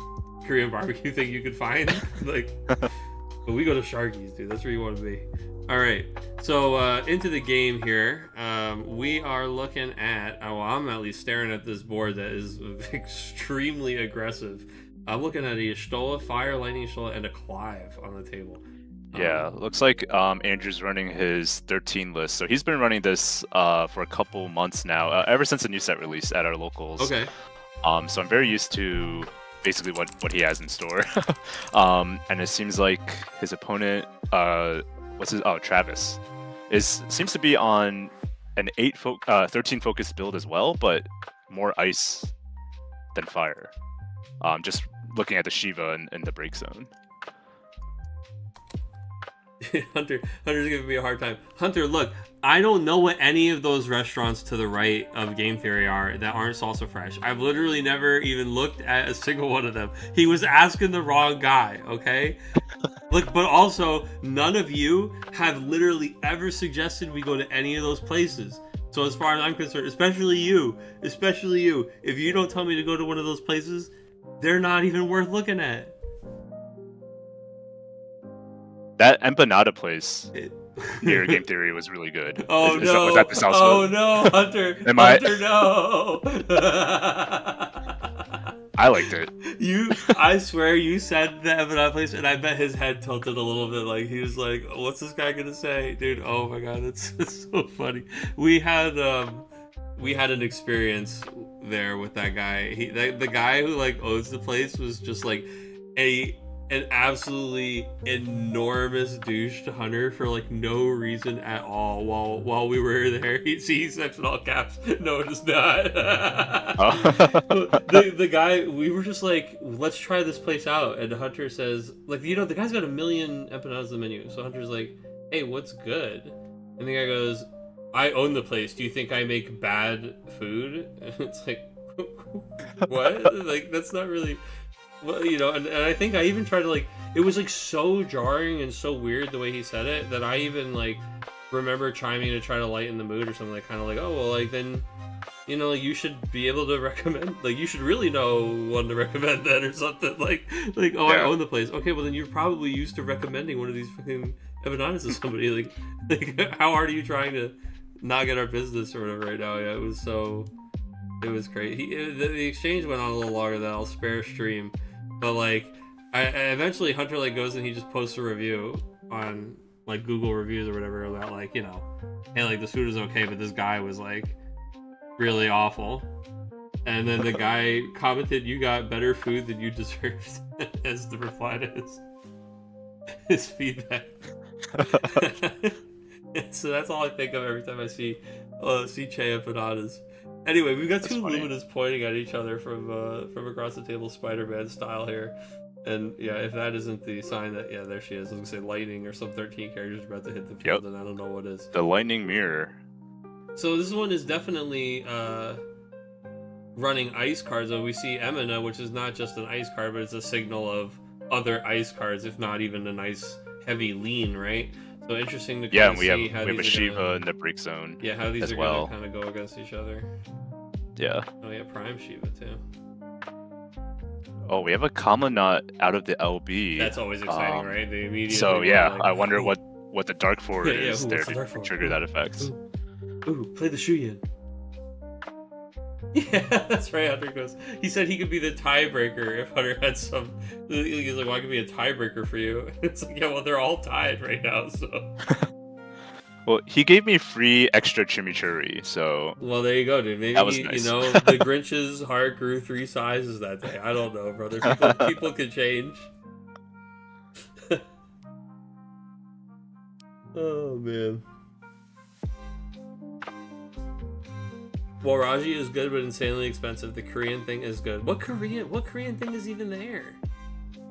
Korean barbecue thing you could find. Like, but we go to Sharkies, dude. That's where you want to be. All right. So into the game here, we are looking at. Well, I'm at least staring at this board that is extremely aggressive. I'm looking at a Y'shtola, Fire, Lightning Y'shtola, and a Clive on the table. Yeah, looks like Andrew's running his 13 list. So he's been running this for a couple months now, ever since the new set released at our locals. Okay. So I'm very used to basically what he has in store. And it seems like his opponent, Travis, seems to be on an 13 focus build as well, but more ice than fire. Just looking at the Shiva in the break zone. Hunter's giving me a hard time. Hunter, look, I don't know what any of those restaurants to the right of Game Theory are that aren't Salsa Fresh. I've literally never even looked at a single one of them. He was asking the wrong guy, okay? Look, but also, none of you have literally ever suggested we go to any of those places. So as far as I'm concerned, especially you, if you don't tell me to go to one of those places, they're not even worth looking at. That empanada place near Game Theory was really good. Oh no! Was that the South Oh no, Hunter! Hunter, no! I liked it. I swear you said the empanada place, and I bet his head tilted a little bit. Like he was like, "What's this guy gonna say, dude?" Oh my god, it's so funny. We had an experience there with that guy. The guy who like owns the place was just like. an absolutely enormous douche to Hunter for like no reason at all while we were there. He says in all caps, no it is not. The guy, we were just like, let's try this place out, and Hunter says, like, you know, the guy's got 1 million empanadas on the menu, so Hunter's like, hey, what's good? And the guy goes, I own the place, do you think I make bad food? And it's like, what? Like, that's not really... Well, you know, and I think I even tried to, like, it was like so jarring and so weird the way he said it that I even like remember chiming to try to lighten the mood or something, like kind of like, oh well, like then, you know, you should be able to recommend, like you should really know one to recommend that or something, like oh yeah. I own the place, okay, well then you're probably used to recommending one of these fucking empanadas to somebody, like how hard are you trying to not get our business or whatever right now? Yeah, it was great. The exchange went on a little longer than I'll spare stream. But like, I eventually Hunter like goes and he just posts a review on like Google reviews or whatever about like, you know, hey, like this food is okay, but this guy was like really awful. And then the guy commented, "You got better food than you deserved," as the reply to his feedback. So that's all I think of every time I see Che empanadas. Anyway, we've got two Luminas pointing at each other from across the table, Spider-Man style here. And yeah, if that isn't the sign that, yeah, there she is. I was gonna say lightning or some 13 characters about to hit the field, and I don't know what is. The lightning mirror. So this one is definitely running ice cards. So we see Emina, which is not just an ice card, but it's a signal of other ice cards, if not even a nice heavy lean, right? So interesting to kind of see how these we have a Shiva in the break zone. Yeah, how these are going to kind of go against each other. Yeah. Oh yeah, Prime Shiva too. Oh, we have a Kamanot out of the LB. That's always exciting, right? They immediately. So yeah, like, I wonder what the Dark Forward is there to trigger that effect. Ooh, play the Shuyin. Yeah, that's right. Hunter goes. He said he could be the tiebreaker if Hunter had some. He's like, well, I could be a tiebreaker for you. It's like, yeah, well, they're all tied right now, so. Well, he gave me free extra chimichurri, so. Well, there you go, dude. Maybe that was nice. You know, the Grinch's heart grew 3 sizes that day. I don't know, brother. People could change. Oh man. Waraji is good, but insanely expensive. The Korean thing is good. What Korean thing is even there?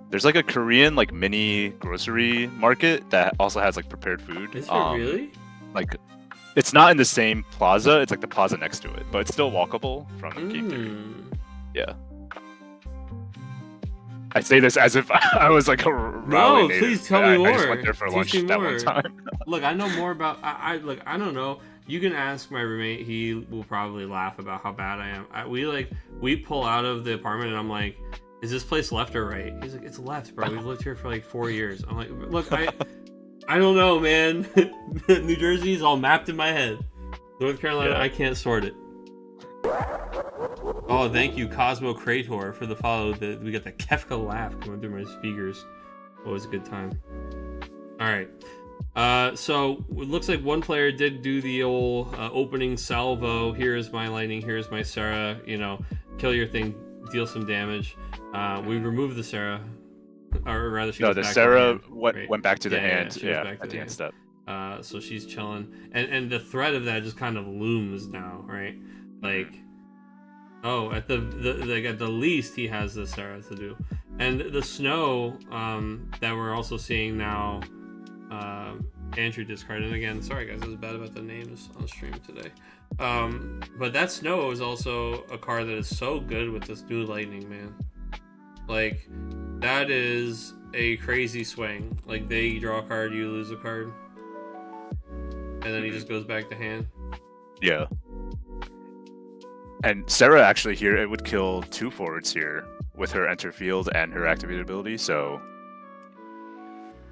There's like a Korean like mini grocery market that also has like prepared food. Is there really? Like, it's not in the same plaza. It's like the plaza next to it, but it's still walkable from Game Theory. Yeah. I say this as if I was like a no. Please tell me more. I just went there for lunch that one time. Look, I know more about. I don't know. You can ask my roommate. He will probably laugh about how bad I am. We pull out of the apartment and I'm like, is this place left or right? He's like, it's left, bro. We've lived here for like 4 years. I'm like, look, I don't know, man. New Jersey is all mapped in my head. North Carolina, yeah. I can't sort it. Oh, thank you, Cosmo Krator, for the follow. We got the Kefka laugh coming through my speakers. What was a good time. All right. So it looks like one player did do the old opening salvo. Here's my lightning. Here's my Sarah. You know, kill your thing, deal some damage. We removed the Sarah, or rather, she goes the back Sarah to went back to the hand. Yeah, at the end step. So she's chilling, and the threat of that just kind of looms now, right? Like, oh, at the least he has the Sarah to do, and the snow that we're also seeing now. Andrew discarded again. Sorry guys, I was bad about the names on stream today. But that snow is also a card that is so good with this new lightning, man. Like, that is a crazy swing. Like, they draw a card, you lose a card, and then he just goes back to hand. Yeah. And Sarah actually here, it would kill 2 forwards here with her enter field and her activated ability, so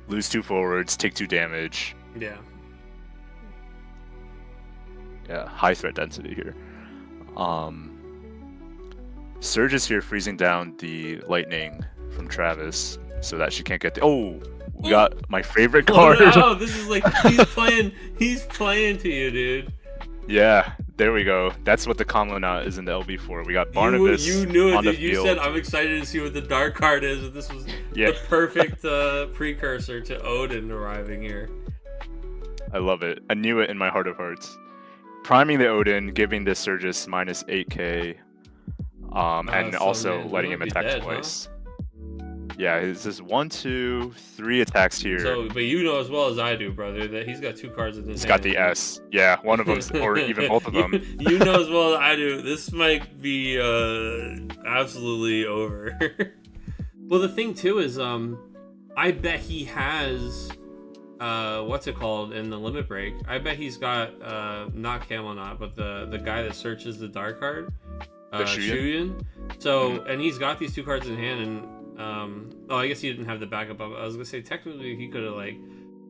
lose 2 forwards, take 2 damage. Yeah. Yeah, high threat density here. Surge is here freezing down the lightning from Travis so that she can't get the... Oh! We got my favorite card! Oh, this is like, he's playing to you, dude. Yeah, There we go. That's what the Kamlana is in the LB for. We got Barnabas You knew it, on the dude. You field. said I'm excited to see what the dark card is. And this was Yeah. the perfect precursor to Odin arriving here. I love it. I knew it in my heart of hearts. Priming the Odin, giving this Surges minus 8k, and so also man, letting he him might be attack dead, twice. Yeah, this is 1, 2, 3 attacks here. So, but you know as well as I do, brother, that he's got 2 cards in his He's hand. got the S. Yeah, one of them, or even both of them. You know as well as I do. This might be absolutely over. Well, the thing too is, I bet he has, what's it called in the limit break? I bet he's got not Camelot, but the guy that searches the dark card, Shuyan. So, and he's got these 2 cards in hand, and oh, I guess he didn't have the backup of it. I was gonna say technically he could have like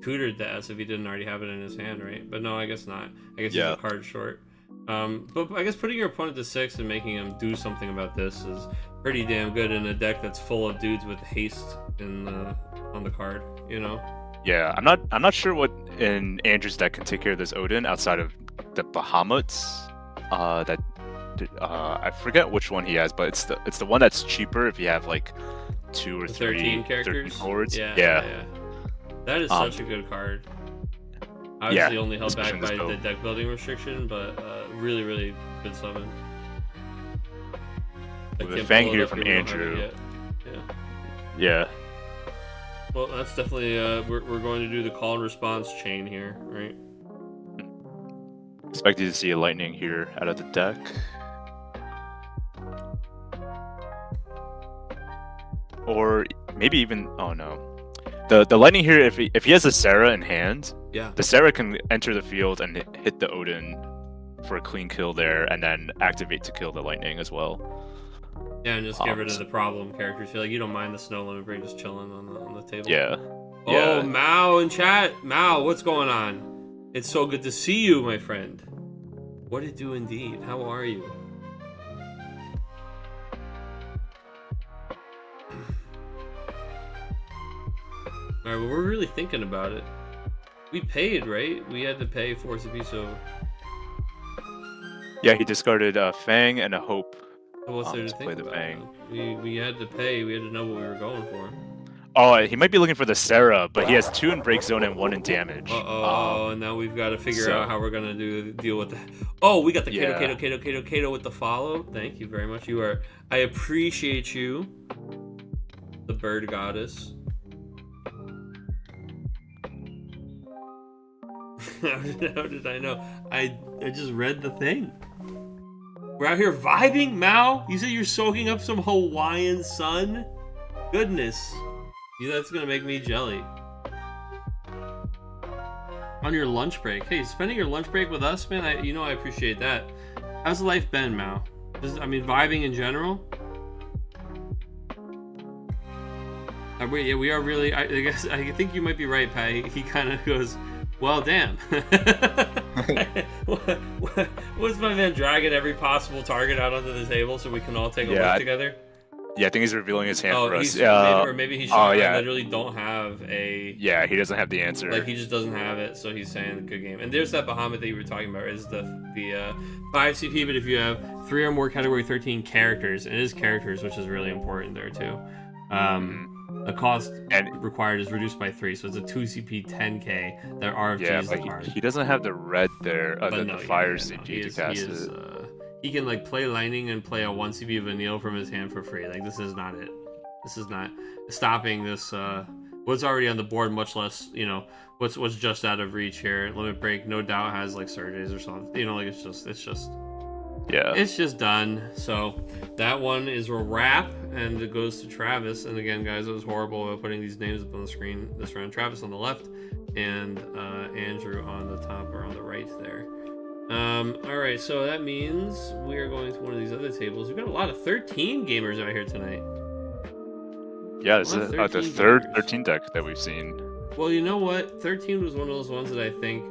tutored the S if he didn't already have it in his hand, right? But no, I guess not. I guess he's a card short. But I guess putting your opponent to 6 and making him do something about this is pretty damn good in a deck that's full of dudes with haste on the card, you know? Yeah, I'm not sure what in Andrew's deck can take care of this Odin outside of the Bahamut's. I forget which one he has, but it's the one that's cheaper if you have like 2 or 3 13 characters. 13 boards. Yeah. That is such a good card. Obviously only held back by the deck building restriction, but really, really good summon. With a Fang here from Andrew. Yeah. Well, that's definitely we're going to do the call and response chain here, right? Expected to see a lightning here out of the deck. Or maybe even, oh no. The lightning here, if he has a Sarah in hand, the Sarah can enter the field and hit the Odin for a clean kill there, and then activate to kill the lightning as well. Yeah, and just get rid of the problem characters. Feel like you don't mind the snow lemon brain just chilling on the table. Yeah. Oh, Mao in chat. Mao, what's going on? It's so good to see you, my friend. What it do indeed? How are you? Alright, well, we're really thinking about it. We paid, right? We had to pay 4 CP, so... Yeah, he discarded Fang and a Hope. So what's there to think about? We had to pay, we had to know what we were going for. Oh, he might be looking for the Sarah, but he has 2 in Break Zone and 1 in Damage. And now we've got to figure out how we're going to deal with that. Oh, we got the Kato with the follow. Thank you very much. I appreciate you, the bird goddess. How did I know? I just read the thing. We're out here vibing, Mao. You said you're soaking up some Hawaiian sun? Goodness. That's gonna make me jelly. On your lunch break. Hey, spending your lunch break with us, man, I appreciate that. How's life been, Mao? Vibing in general? We are really, I guess, I think you might be right, Pat. He kind of goes, well, damn. What's my man dragging every possible target out onto the table so we can all take a look together? Yeah, I think he's revealing his hand for us. Maybe he's showing I literally don't have a... Yeah, he doesn't have the answer. Like, he just doesn't have it, so he's saying good game. And there's that Bahamut that you were talking about, is the 5 CP, but if you have 3 or more category 13 characters, and it is characters, which is really important there, too. The cost required is reduced by 3, so it's a 2 CP 10k that RFG is the card. He doesn't have the red there, the fire CP to cast it. He can like play Lightning and play a 1 CP Vanille from his hand for free. Like, this is not it. This is not stopping this what's already on the board, much less, what's just out of reach here. Limit Break no doubt has like Surges or something. Like it's just done. So that one is a wrap, and it goes to Travis. And again, guys, it was horrible about putting these names up on the screen this round. Travis on the left and Andrew on the top or on the right there. Alright, so that means we are going to one of these other tables. We've got a lot of 13 gamers out here tonight. Yeah, this is the third 13 deck that we've seen. Well, you know what? 13 was one of those ones that I think,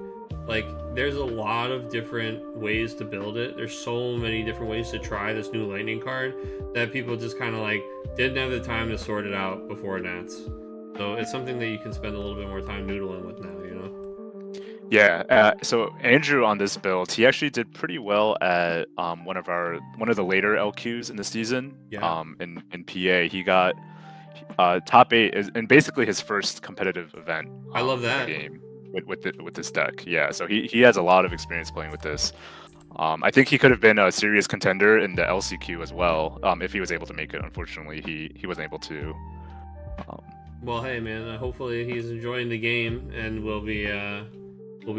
like, there's a lot of different ways to build it. There's so many different ways to try this new Lightning card that people just kind of, like, didn't have the time to sort it out before Nats. So it's something that you can spend a little bit more time noodling with now, Yeah, so Andrew on this build, he actually did pretty well at one of the later LQs in the season. Yeah, In PA, he got top 8 in basically his first competitive event I love in the that. game with this deck. Yeah, so he has a lot of experience playing with this. I think he could have been a serious contender in the LCQ as well if he was able to make it. Unfortunately, he wasn't able to. Um, Well, hey man, hopefully he's enjoying the game, and we'll be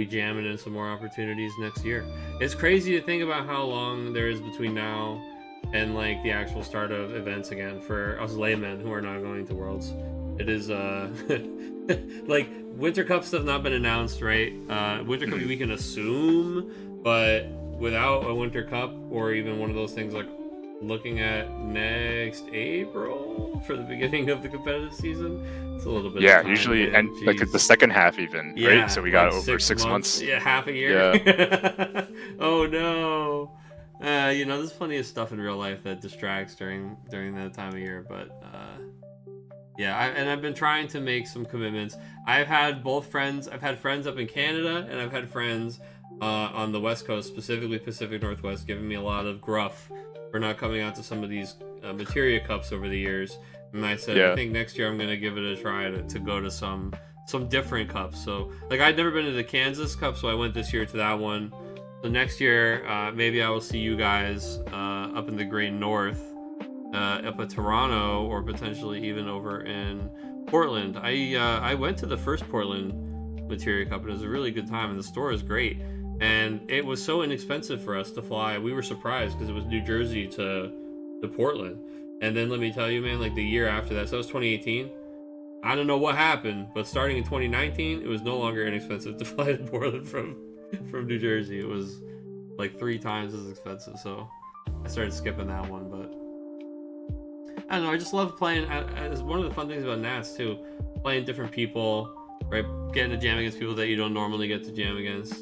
jamming in some more opportunities next year. It's crazy to think about how long there is between now and like the actual start of events again for us laymen who are not going to Worlds. It is like Winter Cup stuff not been announced, right? Winter Cup we can assume, but without a Winter Cup or even one of those things like looking at next April for the beginning of the competitive season, it's a little bit yeah, of time, usually man. and like the Jeez. second half even, Yeah, right? So we got like over 6 months. Yeah, half a year. Oh no. There's plenty of stuff in real life that distracts during that time of year, but yeah, I've been trying to make some commitments. I've had friends up in Canada, and I've had friends on the West Coast, specifically Pacific Northwest, giving me a lot of gruff for not coming out to some of these Materia Cups over the years. And I said, I think next year I'm gonna give it a try to go to some different cups. So like I'd never been to the Kansas Cup, so I went this year to that one. So next year, maybe I will see you guys up in the Great North, up at Toronto, or potentially even over in Portland. I went to the first Portland Materia Cup, and it was a really good time, and the store is great. And it was so inexpensive for us to fly. We were surprised because it was New Jersey to Portland. And then let me tell you, man, like the year after that, so it was 2018. I don't know what happened, but starting in 2019, it was no longer inexpensive to fly to Portland from New Jersey. It was like 3 times as expensive. So I started skipping that one, but I don't know. I just love playing. It's one of the fun things about Nats too, playing different people, right? Getting to jam against people that you don't normally get to jam against.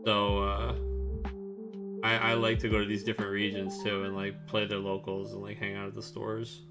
So I like to go to these different regions too, and like play their locals and like hang out at the stores.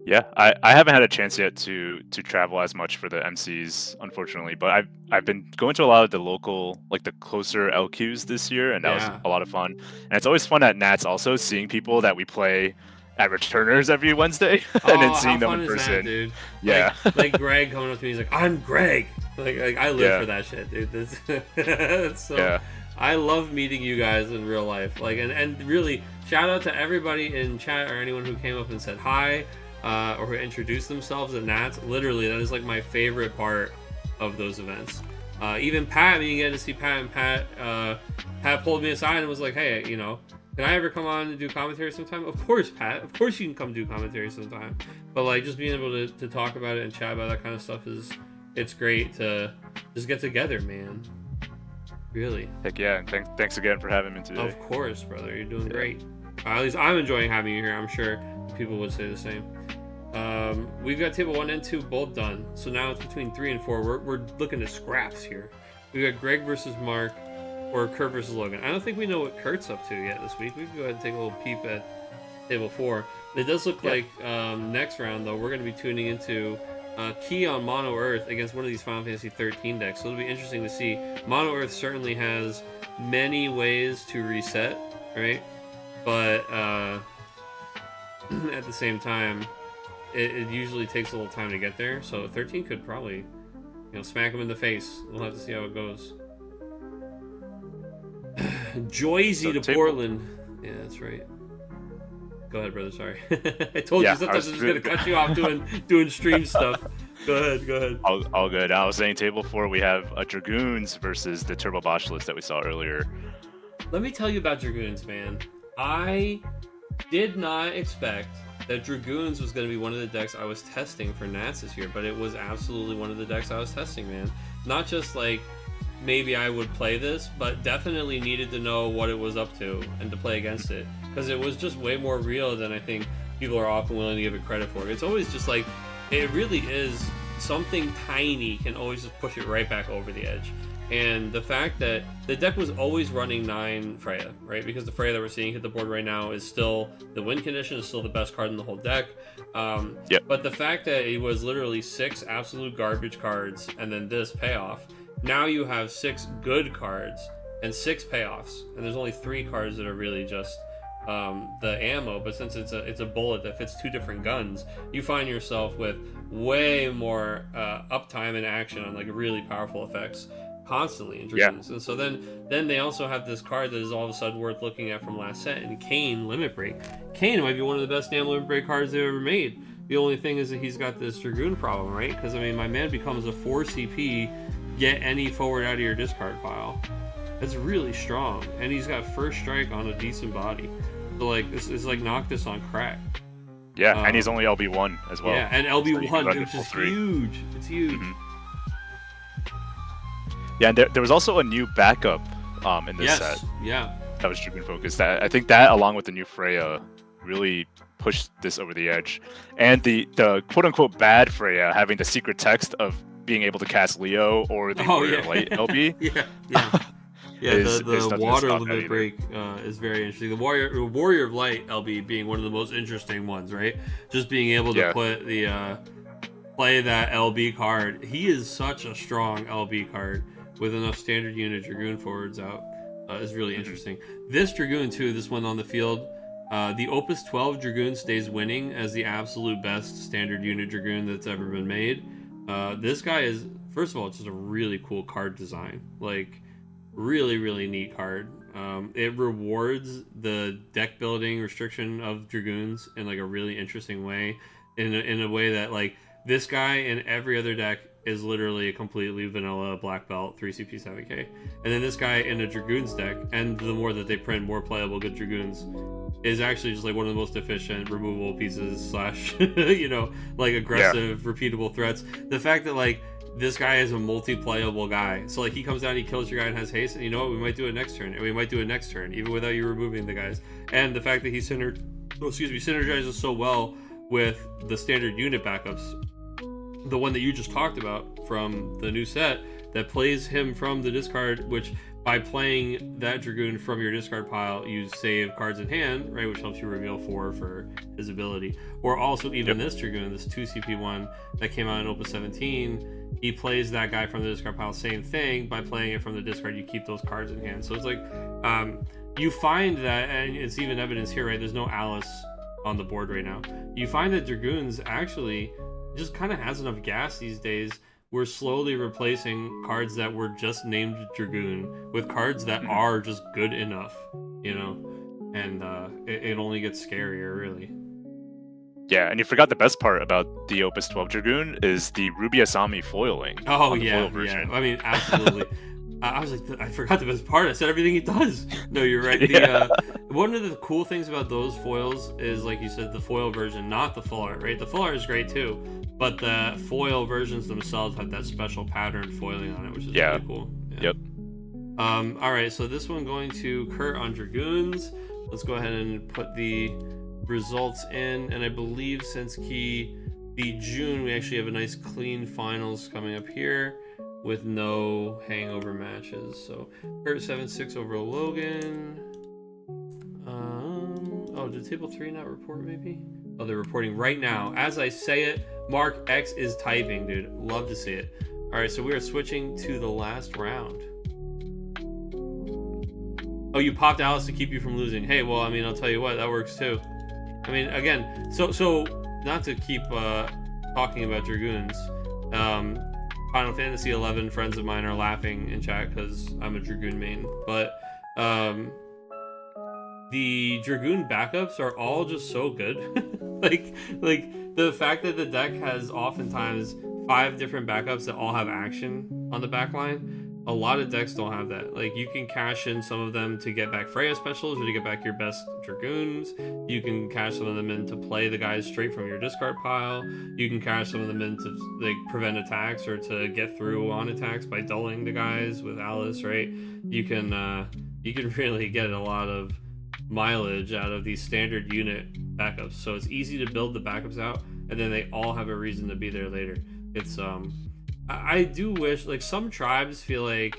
Yeah, I haven't had a chance yet to travel as much for the MCs, unfortunately, but I've been going to a lot of the local, like the closer LQs this year, and that was Yeah. a lot of fun. And it's always fun at Nats also seeing people that we play at returners every Wednesday, and then Oh, how seeing them fun in is that, person. dude? Yeah, Like Greg coming up to me, he's like, "I'm Greg." Like I live Yeah. for that shit, dude. It's so. yeah, I love meeting you guys in real life. Like, and really, shout out to everybody in chat or anyone who came up and said hi, or who introduced themselves at Nats. Literally, that is like my favorite part of those events. Even Pat, you get to see Pat, and Pat pulled me aside and was like, "Hey, can I ever come on and do commentary sometime?" Of course, Pat. Of course you can come do commentary sometime. But like just being able to talk about it and chat about that kind of stuff it's great to just get together, man. Really. heck yeah, and thanks again for having me today. Of course, brother. You're doing great. At least I'm enjoying having you here. I'm sure people would say the same. We've got table 1 and 2 both done. So now it's between 3 and 4. We're looking at scraps here. We've got Greg versus Mark, or Kurt versus Logan. I don't think we know what Kurt's up to yet this week. We can go ahead and take a little peep at table 4. It does look like next round, though, we're going to be tuning into Key on Mono Earth against one of these Final Fantasy 13 decks. So it'll be interesting to see. Mono Earth certainly has many ways to reset, right? But at the same time, it usually takes a little time to get there. So 13 could probably, smack him in the face. We'll have to see how it goes. Joyzy to Portland. Yeah, that's right. Go ahead, brother. Sorry. I told you sometimes I'm just gonna cut you off doing stream stuff. Go ahead. All good. I was saying table 4, we have Dragoons versus the Turbo Botchless that we saw earlier. Let me tell you about Dragoons, man. I did not expect that Dragoons was going to be one of the decks I was testing for Nats this year, but it was absolutely one of the decks I was testing, man. Not just like maybe I would play this, but definitely needed to know what it was up to and to play against it, because it was just way more real than I think people are often willing to give it credit for. It's always just like, it really is something tiny can always just push it right back over the edge. And the fact that the deck was always running 9 Freya, right? Because the Freya that we're seeing hit the board right now is still, the win condition is still the best card in the whole deck. Yep. But the fact that it was literally 6 absolute garbage cards and then this payoff, now you have 6 good cards and 6 payoffs, and there's only 3 cards that are really just the ammo. But since it's a bullet that fits 2 different guns, you find yourself with way more uptime and action on like really powerful effects constantly in Dragoons. And so then they also have this card that is all of a sudden worth looking at from last set, and Kane Limit Break. Kane might be one of the best damn Limit Break cards they've ever made. The only thing is that he's got this Dragoon problem, right? Because I mean, my man becomes a 4 CP, get any forward out of your discard pile. That's really strong, and he's got first strike on a decent body. So like, this is like Noctis on crack. Yeah, and he's only LB1 as well. Yeah, and LB1, so which is huge. It's huge. Yeah, and there was also a new backup in this set. Yeah. That was Dragoon focused. That I think that, along with the new Freya, really pushed this over the edge. And the quote unquote bad Freya having the secret text of being able to cast Leo or the Warrior Light LB. The water limit break is very interesting. The Warrior of Light LB being one of the most interesting ones, right? Just being able to put the play that LB card. He is such a strong LB card with enough standard unit Dragoon forwards out. Is really interesting. This Dragoon too, this one on the field, the Opus 12 Dragoon stays winning as the absolute best standard unit Dragoon that's ever been made. This guy is, first of all, it's just a really cool card design. Like, really neat card. It rewards the deck building restriction of Dragoons in like a really interesting way, in a way that like this guy in every other deck is literally a completely vanilla black belt 3CP 7K, and then this guy in a Dragoons deck, and the more that they print more playable good Dragoons, is actually just like one of the most efficient removable pieces slash like aggressive repeatable threats. The fact that like this guy is a multi-playable guy, so like he comes down, he kills your guy and has haste, and you know what, we might do it next turn, and we might do it next turn even without you removing the guys. And the fact that he synergizes so well with the standard unit backups, the one that you just talked about from the new set that plays him from the discard, which by playing that Dragoon from your discard pile, you save cards in hand, right, which helps you reveal 4 for his ability. Or also even this Dragoon, this 2CP1 that came out in Opus 17, he plays that guy from the discard pile, same thing. By playing it from the discard, you keep those cards in hand. So it's like, you find that, and it's even evidence here, right, there's no Alice on the board right now. You find that Dragoons actually just kind of has enough gas these days. We're slowly replacing cards that were just named Dragoon with cards that are just good enough, and it only gets scarier, really. Yeah, and you forgot the best part about the Opus 12 Dragoon is the Ruby Asami foiling. Oh yeah. I mean, absolutely. I was like, I forgot the best part. I said everything he does. No, you're right. One of the cool things about those foils is, like you said, the foil version, not the full art, right? The full art is great too, but the foil versions themselves have that special pattern foiling on it, which is really cool. Yep. All right, so this one going to Kurt on Dragoons. Let's go ahead and put the results in, and I believe since the June, we actually have a nice clean finals coming up here with no hangover matches. So Kurt 7-6 over Logan. Did table 3 not report maybe? Oh, they're reporting right now. As I say it, Mark X is typing, dude. Love to see it. All right, so we are switching to the last round. Oh, you popped Alice to keep you from losing. Hey, well, I mean, I'll tell you what, that works too. I mean, again, so not to keep talking about Dragoons, Final Fantasy 11 friends of mine are laughing in chat because I'm a Dragoon main, but the Dragoon backups are all just so good. like the fact that the deck has oftentimes 5 different backups that all have action on the backline. A lot of decks don't have that. Like, you can cash in some of them to get back Freya specials or to get back your best Dragoons. You can cash some of them in to play the guys straight from your discard pile. You can cash some of them in to like prevent attacks or to get through on attacks by dulling the guys with Alice, right? You can really get a lot of mileage out of these standard unit backups. So it's easy to build the backups out, and then they all have a reason to be there later. It's I do wish, like, some tribes feel like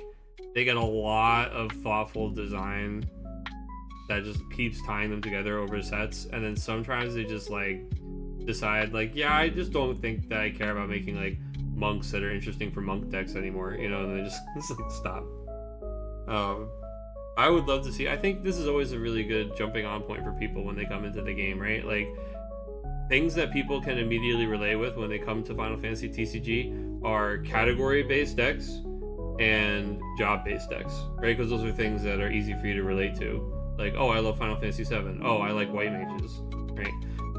they get a lot of thoughtful design that just keeps tying them together over sets, and then some tribes they just like decide like, yeah, I just don't think that I care about making like monks that are interesting for monk decks anymore, you know, and they just it's like stop. I would love to see. I think this is always a really good jumping on point for people when they come into the game, right? Like things that people can immediately relate with when they come to Final Fantasy TCG are category-based decks and job-based decks, right? Because those are things that are easy for you to relate to. Like, oh, I love Final Fantasy VII. Oh, I like white mages, right?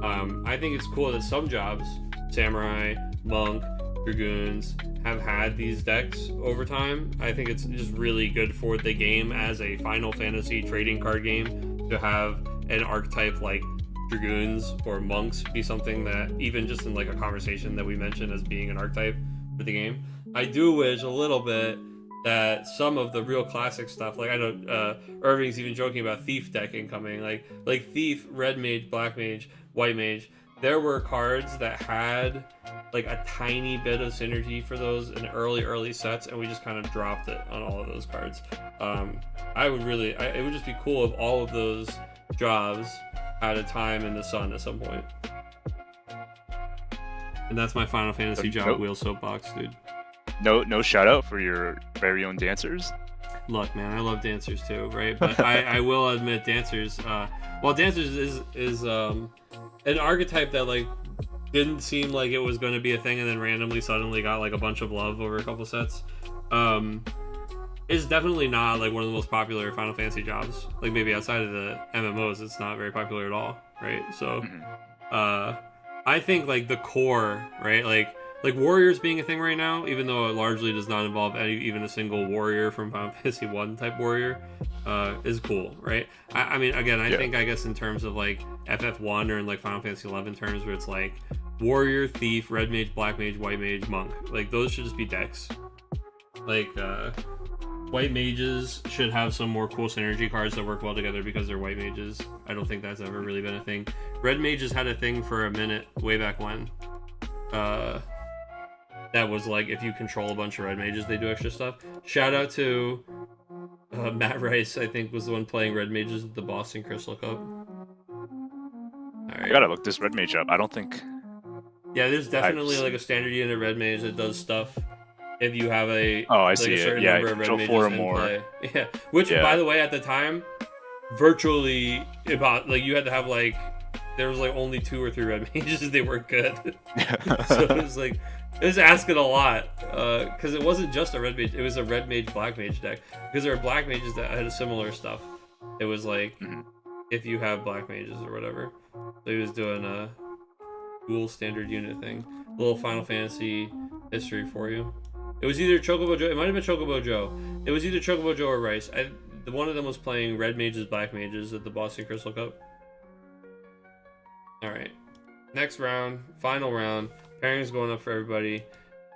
I think it's cool that some jobs, samurai, monk, dragoons, have had these decks over time. I think it's just really good for the game as a Final Fantasy trading card game to have an archetype like dragoons or monks be something that, even just in like a conversation that we mentioned as being an archetype for the game. I do wish a little bit that some of the real classic stuff, like I know Irving's even joking about thief deck incoming, like thief, red mage, black mage, white mage. There were cards that had like a tiny bit of synergy for those in early sets, and we just kind of dropped it on all of those cards. It would just be cool if all of those jobs had a time in the sun at some point. And that's my Final Fantasy job wheel soapbox, dude. No shout out for your very own dancers. Look, man, I love dancers too, right? But I will admit, dancers. Dancers is an archetype that like didn't seem like it was going to be a thing, and then randomly suddenly got like a bunch of love over a couple sets. It's definitely not like one of the most popular Final Fantasy jobs. Like maybe outside of the MMOs, it's not very popular at all, right? So, I think like the core, right? Like warriors being a thing right now, even though it largely does not involve even a single warrior from Final Fantasy 1 type warrior, is cool, right? I mean, again, I think, I guess in terms of like FF1 or in like Final Fantasy 11 terms, where it's like warrior, thief, red mage, black mage, white mage, monk, like those should just be decks. Like white mages should have some more cool synergy cards that work well together because they're white mages. I don't think that's ever really been a thing. Red mages had a thing for a minute way back when. That was like, if you control a bunch of red mages, they do extra stuff. Shout out to Matt Rice, I think, was the one playing red mages at the Boston Crystal Cup. I gotta look this red mage up. I don't think... Yeah, there's definitely like a standard unit red mage that does stuff if you have a certain number of red mages in play. Yeah, which, by the way, at the time, virtually about, like, you had to have like, there was like only 2 or 3 red mages. They weren't good. So it was like, it was asking a lot, because it wasn't just a red mage, it was a red mage black mage deck, because there are black mages that had similar stuff. It was like, if you have black mages or whatever. So he was doing a dual standard unit thing. A little Final Fantasy history for you. It was either Chocobo Joe, it might have been Chocobo Joe. It was either Chocobo Joe or Rice. One of them was playing red mages, black mages at the Boston Crystal Cup. Alright. Next round, final round. Pairings going up for everybody,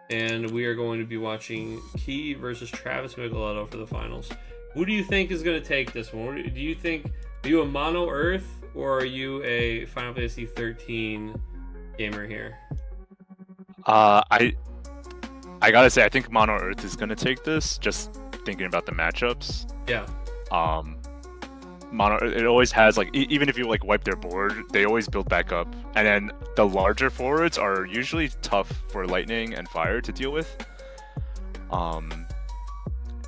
and we are going to be watching Key versus Travis Micheletto for the finals. Who do you think is going to take this one? Do you think, are you a Mono Earth or are you a Final Fantasy 13 gamer here? I gotta say, I think Mono Earth is going to take this. Just thinking about the matchups. Yeah. Mono, it always has like, even if you like wipe their board, they always build back up, and then the larger forwards are usually tough for lightning and fire to deal with.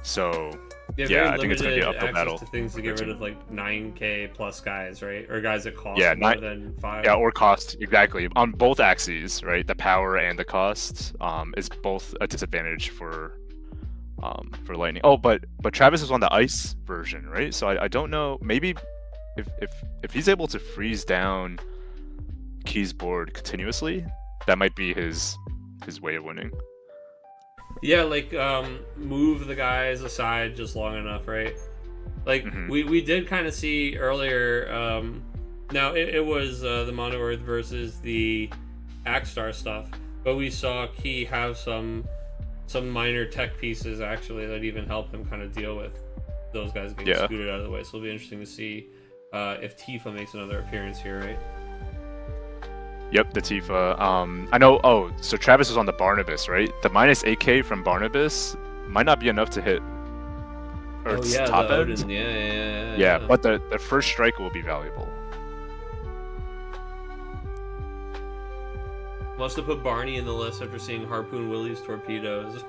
So yeah, I think it's gonna be an uphill battle. To things to get rid of like 9k plus guys, right? Or guys that cost more than 5. Yeah, or cost, exactly, on both axes, right? The power and the cost is both a disadvantage for lightning. Oh, but Travis is on the ice version, right? So I don't know, maybe if he's able to freeze down Key's board continuously, that might be his way of winning. Yeah, like move the guys aside just long enough, right? Like we did kind of see earlier. Now it was the Mono Earth versus the Axstar stuff, but we saw Key have some minor tech pieces actually that even help him kind of deal with those guys getting scooted out of the way. So it'll be interesting to see if Tifa makes another appearance here, right? Yep, the Tifa. I know. Oh, so Travis is on the Barnabas, right? The minus 8k from Barnabas might not be enough to hit Earth's top end. Odin. Yeah, but the first strike will be valuable. Must have put Barney in the list after seeing Harpoon Willie's torpedoes.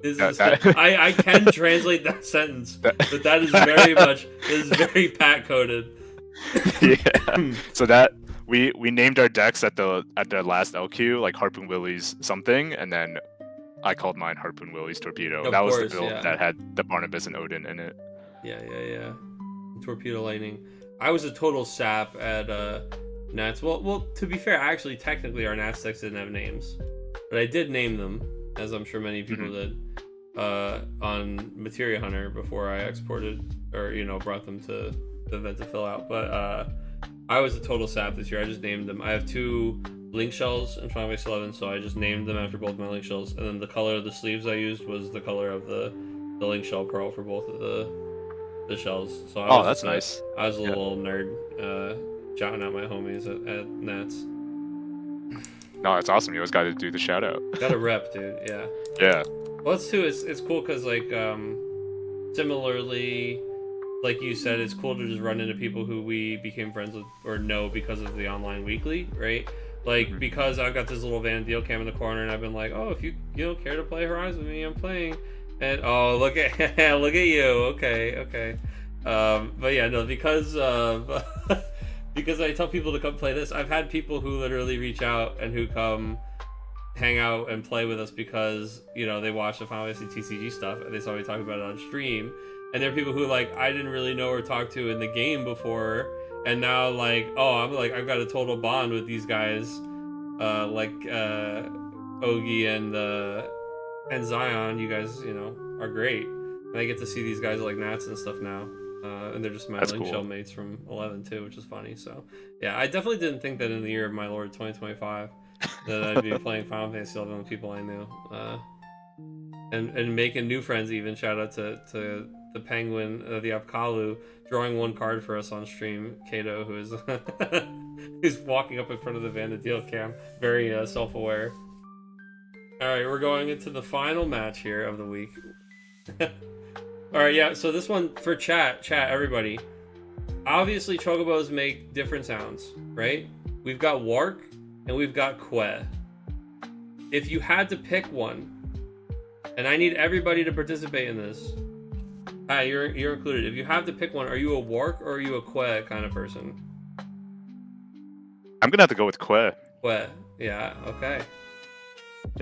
That- I can translate that sentence, but that is very much, this is very Pat coded. Yeah. So that we named our decks at the last LQ like Harpoon Willie's something, and then I called mine Harpoon Willie's torpedo. Of That was course, the build yeah. that had the Barnabas and Odin in it. Yeah. Torpedo lightning. I was a total sap at Nats. Well, to be fair, actually, technically, our Nats decks didn't have names, but I did name them, as I'm sure many people did, on Materia Hunter before I exported or brought them to the event to fill out. But I was a total sap this year. I just named them. I have 2 link shells in Final Fantasy 11, so I just named them after both my link shells, and then the color of the sleeves I used was the color of the link shell pearl for both of the shells. So That's nice. I was a little nerd, shouting out my homies at Nats. No, that's awesome. You always got to do the shout out. Got a rep, dude. Yeah. Yeah. Well, it's cool because like similarly, like you said, it's cool to just run into people who we became friends with or know because of the online weekly, right? Like because I've got this little Van Deal cam in the corner, and I've been like, oh, if you care to play Horizon with me, I'm playing. And oh, look at you. Okay. But yeah, no, because because I tell people to come play this. I've had people who literally reach out and who come hang out and play with us because they watch the Final Fantasy TCG stuff and they saw me talk about it on stream. And there are people who like I didn't really know or talk to in the game before, and now like I've got a total bond with these guys, like Ogie and Zion. You guys are great, and I get to see these guys like Nats and stuff now, and they're just my link shell mates from 11 too, which is funny. So yeah, I definitely didn't think that in the year of my Lord 2025 that I'd be playing Final Fantasy 11 with people I knew, and making new friends. Even shout out to the Penguin, the Apkalu, drawing 1 card for us on stream. Kato, who is who's walking up in front of the Vanadil cam, very self-aware. All right, we're going into the final match here of the week. All right, yeah. So this one for chat, everybody. Obviously, chocobos make different sounds, right? We've got Wark and we've got Que. If you had to pick one, and I need everybody to participate in this. Hi, you're included. If you have to pick one, are you a Wark or are you a Que kind of person? I'm gonna have to go with Que. Que, yeah, okay.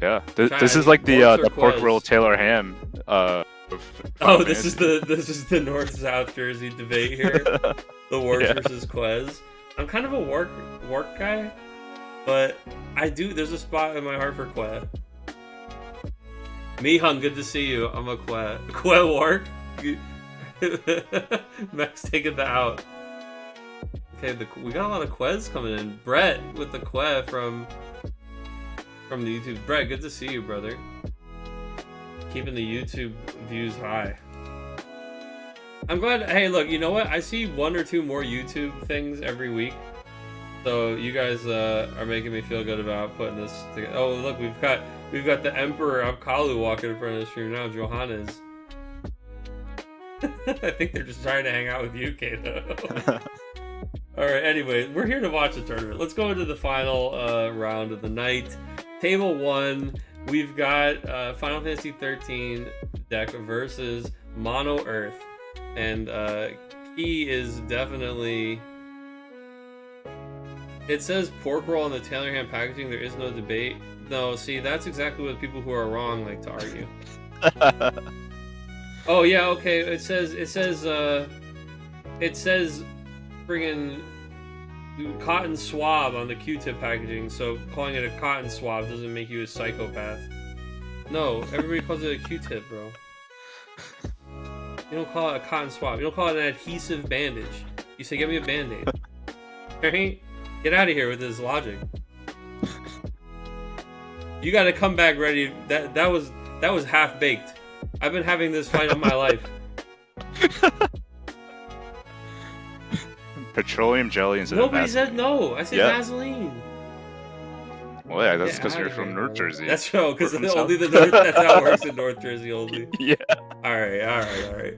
Yeah, this is like the pork roll Taylor ham. This is the North South Jersey debate here. The Warks versus Quez. I'm kind of a Wark guy, but there's a spot in my heart for Que. Mihun, good to see you. I'm a Que Wark. Max taking the out. Okay, we got a lot of Quez coming in. Brett with the Que from the YouTube. Brett, good to see you, brother. Keeping the YouTube views high. I'm glad. Hey, look, you know what? I see 1 or 2 more YouTube things every week. So you guys are making me feel good about putting this together. Oh, look, we've got the Emperor Apkalu walking in front of the stream now, Johannes. I think they're just trying to hang out with you, Kato. Alright, anyway, we're here to watch the tournament. Let's go into the final round of the night. Table 1, we've got Final Fantasy 13 deck versus Mono Earth. And key is definitely... It says pork roll on the Taylor ham packaging. There is no debate. No, see, that's exactly what people who are wrong like to argue. Oh yeah, okay. It says friggin' cotton swab on the Q-tip packaging. So calling it a cotton swab doesn't make you a psychopath. No, everybody calls it a Q-tip, bro. You don't call it a cotton swab. You don't call it an adhesive bandage. You say, "Give me a band-aid." Right? Get out of here with this logic. You got to come back ready. That was half baked. I've been having this fight of my life. Petroleum jelly instead of Nobody said no. I said Vaseline. Well, yeah, that's because you're from North Jersey. That's true, because only the North. That's how it works in North Jersey only. Yeah. All right.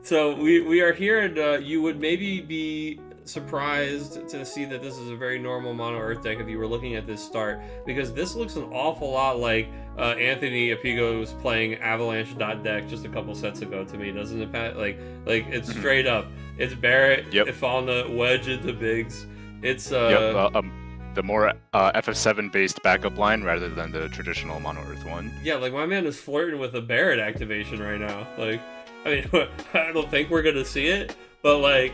So we are here, and you would maybe be surprised to see that this is a very normal mono Earth deck if you were looking at this start, because this looks an awful lot like Anthony Apigo's playing Avalanche deck just a couple sets ago to me, doesn't it, Pat? Like it's straight up. It's Barrett, Ifalna, Wedge into Biggs. It's the more FF7 based backup line rather than the traditional mono Earth one. Yeah, like my man is flirting with a Barrett activation right now. Like, I mean, I don't think we're gonna see it, but like,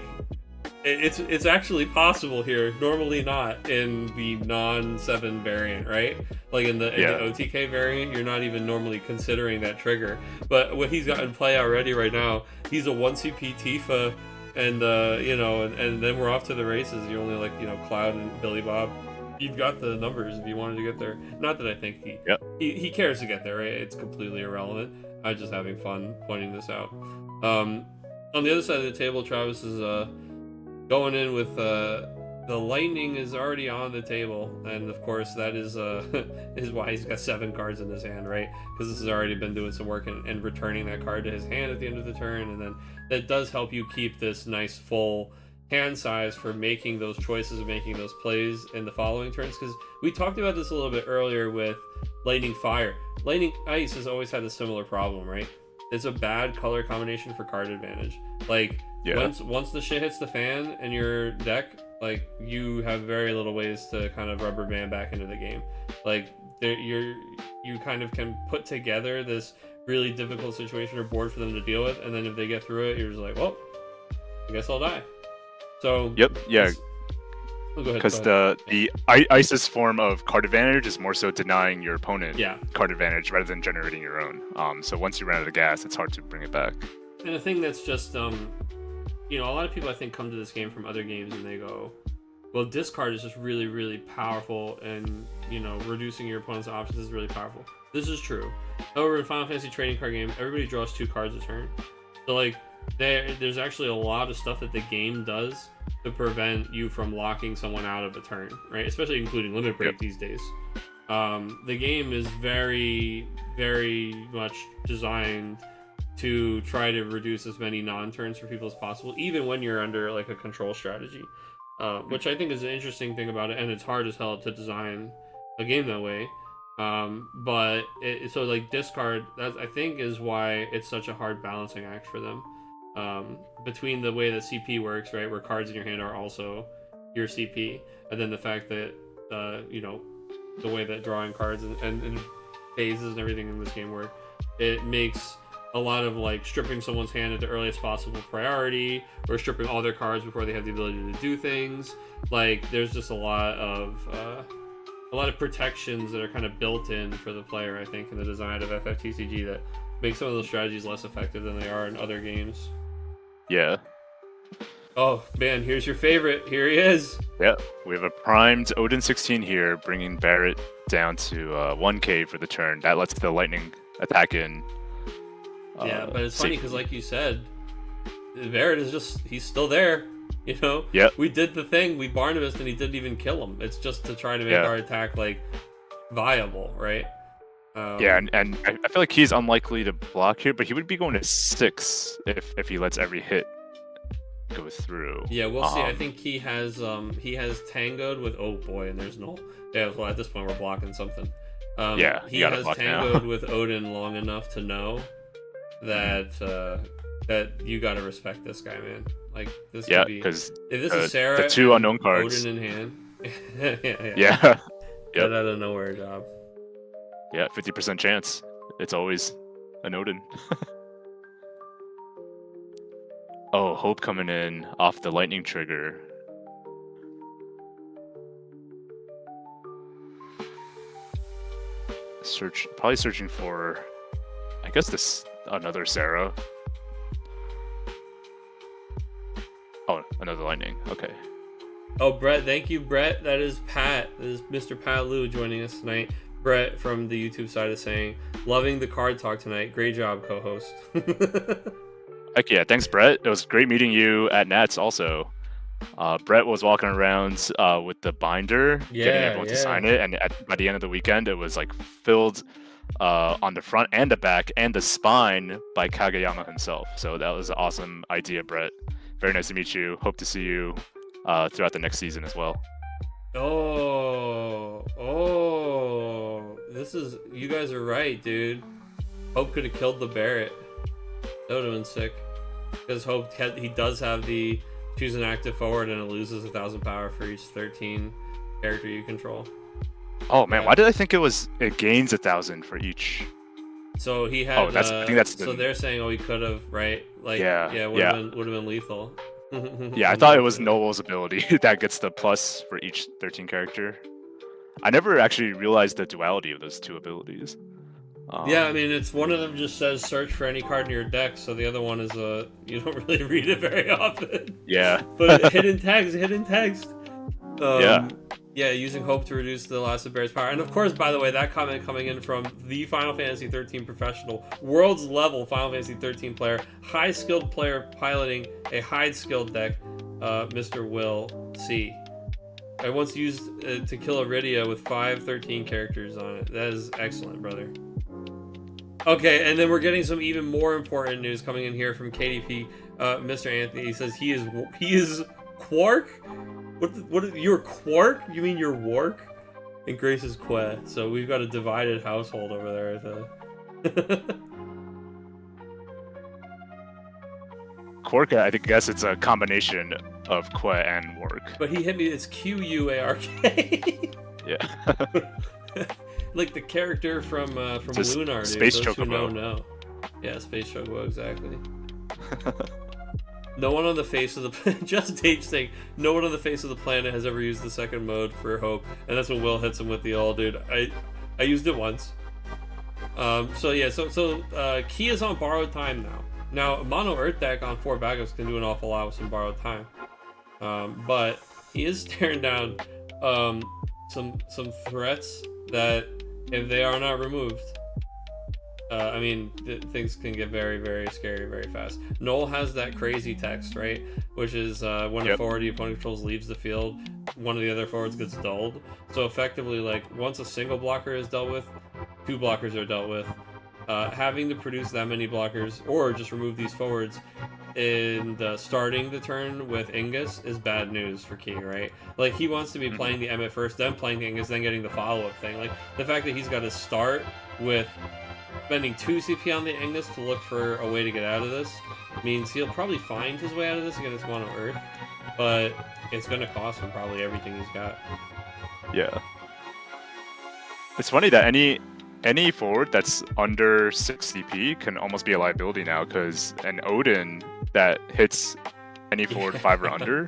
it's actually possible here. Normally not in the non-7 variant, right? Like in the OTK variant, you're not even normally considering that trigger. But what he's got in play already right now, he's a 1 CP Tifa, and and then we're off to the races. You only like Cloud and Billy Bob. You've got the numbers if you wanted to get there. Not that I think he cares to get there, right? It's completely irrelevant. I'm just having fun pointing this out. On the other side of the table, Travis is going in with the Lightning is already on the table, and of course that is is why he's got 7 cards in his hand, right? Because this has already been doing some work and returning that card to his hand at the end of the turn, and then that does help you keep this nice full hand size for making those choices and making those plays in the following turns. Because we talked about this a little bit earlier with Lightning Fire. Lightning Ice has always had a similar problem, right? It's a bad color combination for card advantage. Like once the shit hits the fan in your deck, like you have very little ways to kind of rubber band back into the game. Like you kind of can put together this really difficult situation or board for them to deal with, and then if they get through it, you're just like, well, I guess I'll die. So because the ISIS form of card advantage is more so denying your opponent card advantage rather than generating your own. So once you run out of gas, it's hard to bring it back. And the thing that's just a lot of people I think come to this game from other games and they go, well, discard is just really, really powerful, and reducing your opponent's options is really powerful. This is true. However, in Final Fantasy trading card game, everybody draws 2 cards a turn. So like there's actually a lot of stuff that the game does to prevent you from locking someone out of a turn, right? Especially including limit break these days. The game is very, very much designed to try to reduce as many non-turns for people as possible, even when you're under like a control strategy, which I think is an interesting thing about it, and it's hard as hell to design a game that way. But so like discard, that I think is why it's such a hard balancing act for them. Between the way that CP works, right, where cards in your hand are also your CP, and then the fact that the way that drawing cards and phases and everything in this game work, it makes a lot of like stripping someone's hand at the earliest possible priority, or stripping all their cards before they have the ability to do things. Like there's just a lot of protections that are kind of built in for the player, I think, in the design of FFTCG that make some of those strategies less effective than they are in other games. Yeah. Oh man, here's your favorite. Here he is. Yeah, we have a primed Odin 16 here, bringing Barrett down to 1k for the turn. That lets the Lightning attack in. Yeah, but it's funny because, like you said, Barrett is he's still there. We did the thing. We Barnabas and he didn't even kill him. It's just to try to make our attack like viable, right? And I feel like he's unlikely to block here, but he would be going to 6 if he lets every hit go through. Yeah, we'll see. I think he has tangoed with and there's no. Yeah, well at this point we're blocking something. He has tangoed with Odin long enough to know that that you got to respect this guy, man. Like this could be, because if this is Sarah, the 2 unknown cards, Odin in hand. Yep. Get out of nowhere job. Yeah, 50% chance. It's always an Odin. Oh, Hope coming in off the lightning trigger. Probably searching for, I guess this another Sarah. Oh, another lightning. Okay. Oh, Brett, thank you, Brett. That is Pat. This is Mr. Pat Lou joining us tonight. Brett from the YouTube side is saying, loving the card talk tonight. Great job, co-host. Heck yeah, thanks, Brett. It was great meeting you at Nats also. Brett was walking around with the binder, getting everyone to sign it, and by the end of the weekend, it was like filled on the front and the back and the spine by Kageyama himself. So that was an awesome idea, Brett. Very nice to meet you. Hope to see you throughout the next season as well. This is, you guys are right, dude. Hope could have killed the Barret. That would have been sick. Because Hope, he does have the choose an active forward and it loses 1,000 power for each 13 character you control. Oh man, why did I think it gains 1,000 for each? So he had. Oh, I think that's. So they're saying, oh, he could have, right? Like, yeah, would have been lethal. Yeah, I thought it was Noel's ability that gets the plus for each 13 character. I never actually realized the duality of those two abilities. Yeah, I mean, it's one of them just says search for any card in your deck, so the other one is you don't really read it very often. Yeah. But hidden text. Yeah, using Hope to reduce the loss of Barret's power. And of course, by the way, that comment coming in from the Final Fantasy 13 professional, world's level Final Fantasy 13 player, high skilled player piloting a high skilled deck, Mr. Will C. I once used to kill Iridia with 5 13 characters on it. That is excellent, brother. Okay, and then we're getting some even more important news coming in here from KDP, Mr. Anthony. He says he is Quark. You're Quark? You mean you're Wark? And Grace is Que. So we've got a divided household over there. Quark, I guess it's a combination of Que and Wark. But he hit me. It's Quark. Yeah. Like the character from Lunar, dude. Space Those Chocobo. Who know. Yeah, Space Chocobo, exactly. No one on the face of the just H saying no one on the face of the planet has ever used the second mode for Hope, and that's when Will hits him with the all, dude. I used it once. So Key is on borrowed time now. Now Mono Earth deck on 4 backups can do an awful lot with some borrowed time, but he is staring down some threats that if they are not removed. I mean, things can get very, very scary very fast. Noel has that crazy text, right? Which is when a forward the opponent controls leaves the field, one of the other forwards gets dulled. So effectively, like, once a single blocker is dealt with, 2 blockers are dealt with. Having to produce that many blockers, or just remove these forwards, and starting the turn with Ingus is bad news for Key, right? Like, he wants to be playing the Emmet first, then playing the Ingus, then getting the follow-up thing. Like, the fact that he's got to start with spending 2 CP on the Ingus to look for a way to get out of this means he'll probably find his way out of this against Mono Earth, but it's going to cost him probably everything he's got. Yeah. It's funny that any forward that's under 6 CP can almost be a liability now, because an Odin that hits any forward 5 or under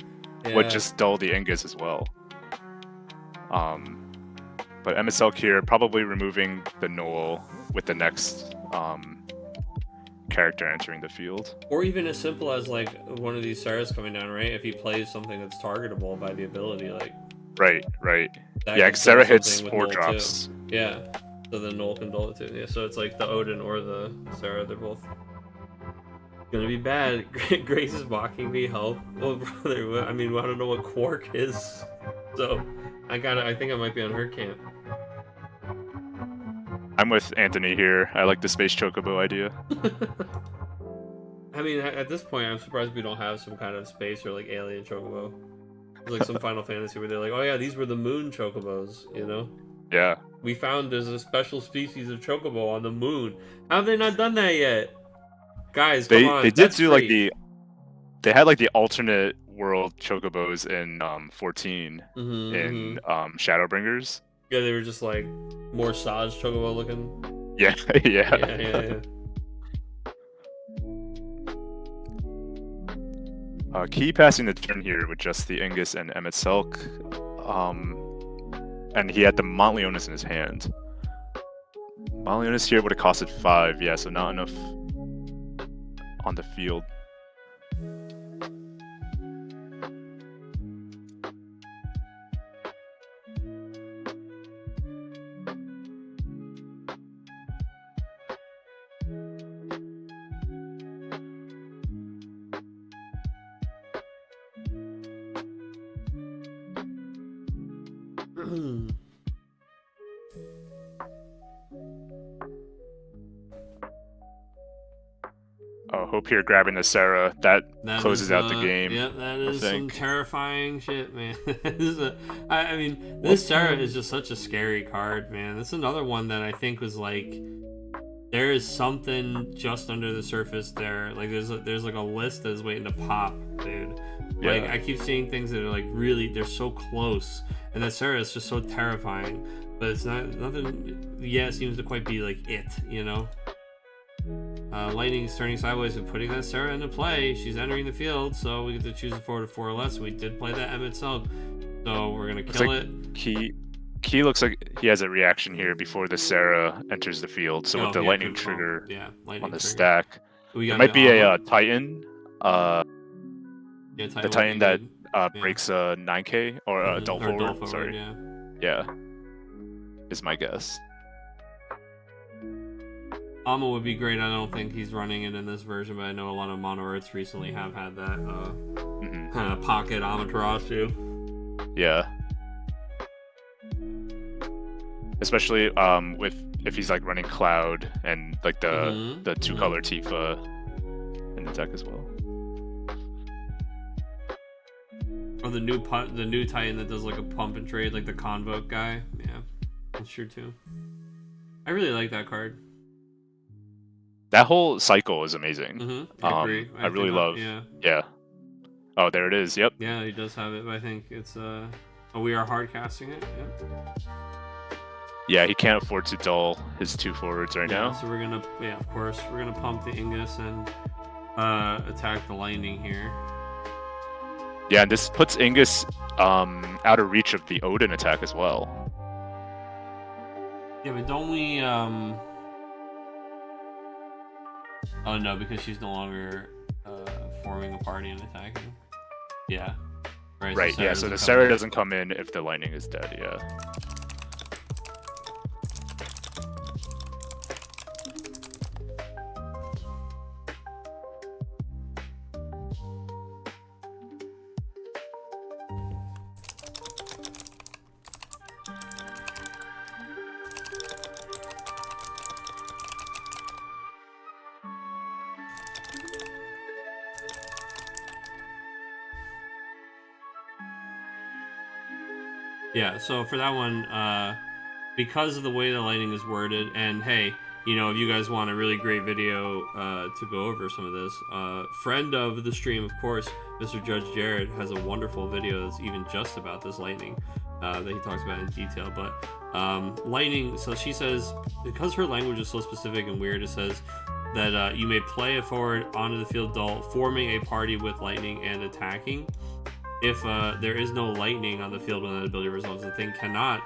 would just dull the Ingus as well. But MSL here probably removing the Noel with the next character entering the field. Or even as simple as like one of these Sarahs coming down, right? If he plays something that's targetable by the ability, like Right. Yeah, because Sarah hits 4 drops. Too. Yeah. So then Noel can dull it too. Yeah, so it's like the Odin or the Sarah, they're both gonna be bad. Grace is mocking me, help. Well, brother, I mean, I don't know what Quark is. So I think I might be on her camp. I'm with Anthony here. I like the Space Chocobo idea. I mean, at this point, I'm surprised we don't have some kind of space or like alien Chocobo. It's like some Final Fantasy where they're like, oh yeah, these were the moon Chocobos, you know? Yeah. We found there's a special species of Chocobo on the moon. How have they not done that yet? Guys, come on. They did do like they had like the alternate world Chocobos in 14 in Shadowbringers. Yeah, they were just like more Saj Chocobo looking. Yeah. Yeah. Key passing the turn here with just the Ingus and Emmet Selk. And he had the Montleonis in his hand. Montleonis here would have costed 5, yeah, so not enough on the field. Oh, hope here grabbing the Sarah. That closes is, out the game. Yep, that I is some think. terrifying shit, man. I mean, this What, Sarah is just such a scary card, man. This is another one that I think was like, there is something just under the surface there. Like there's like a list that's waiting to pop, dude. Like Yeah. I keep seeing things that are like really, they're so close, and that Sarah is just so terrifying. But it's nothing. Yeah, it seems to quite be like it, you know. Lightning's turning sideways and putting that Sarah into play. She's entering the field, so we get to choose a 4 to 4 or less. We did play that Emmett Sug, so we're gonna kill it. He looks like he has a reaction here before the Sarah enters the field. So with the lightning trigger lightning on the trigger. stack, We got there might be a Titan. Yeah, The Titan that yeah. breaks a 9K or a adult forward. Sorry. Yeah. Is my guess. Amma would be great. I don't think he's running it in this version, but I know a lot of mono Earths recently have had that kind of pocket Amaterasu. Yeah. Especially with if he's like running Cloud and like the two-color Tifa in the deck as well. Or the new Titan that does like a pump and trade, like the Convoke guy. Yeah, that's true too. I really like that card. That whole cycle is amazing. I agree. I really love. Yeah. Oh, there it is. Yep. Yeah, he does have it, but I think it's we are hard casting it. Yep. Yeah, he can't afford to dull his two forwards right now. So we're gonna, of course, we're gonna pump the Ingus and attack the lightning here. Yeah, and this puts Ingus out of reach of the Odin attack as well. Yeah, but don't we oh no, because she's no longer forming a party and attacking. Yeah. Right, yeah, so the Sarah doesn't come in if the lightning is dead, yeah. Yeah, so for that one, because of the way the lightning is worded, and hey, you know, if you guys want a really great video to go over some of this, friend of the stream, of course, Mr. Judge Jared, has a wonderful video that's even just about this lightning that he talks about in detail. But lightning, so she says, because her language is so specific and weird, it says that you may play a forward onto the field dull, forming a party with lightning and attacking. If there is no lightning on the field when that ability resolves, the thing cannot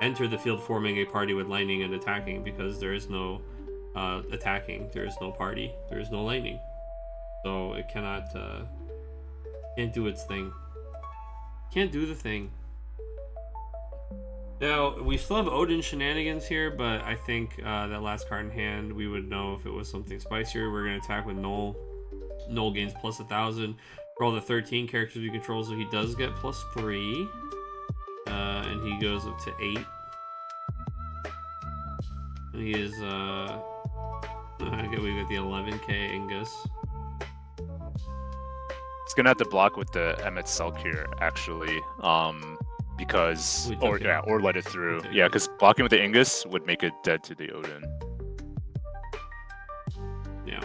enter the field forming a party with lightning and attacking, because there is no attacking, there is no party, there is no lightning. So it cannot, can't do its thing. Can't do the thing. Now, we still have Odin shenanigans here, but I think that last card in hand, we would know if it was something spicier. We're going to attack with Null. Null gains plus 1,000. For all the 13 characters we control, so he does get plus 3. And he goes up to 8. And he is, we got the 11k Ingus. It's gonna have to block with the Emmett Sulk here, actually. Because, or let it through. Yeah, because blocking with the Ingus would make it dead to the Odin. Yeah.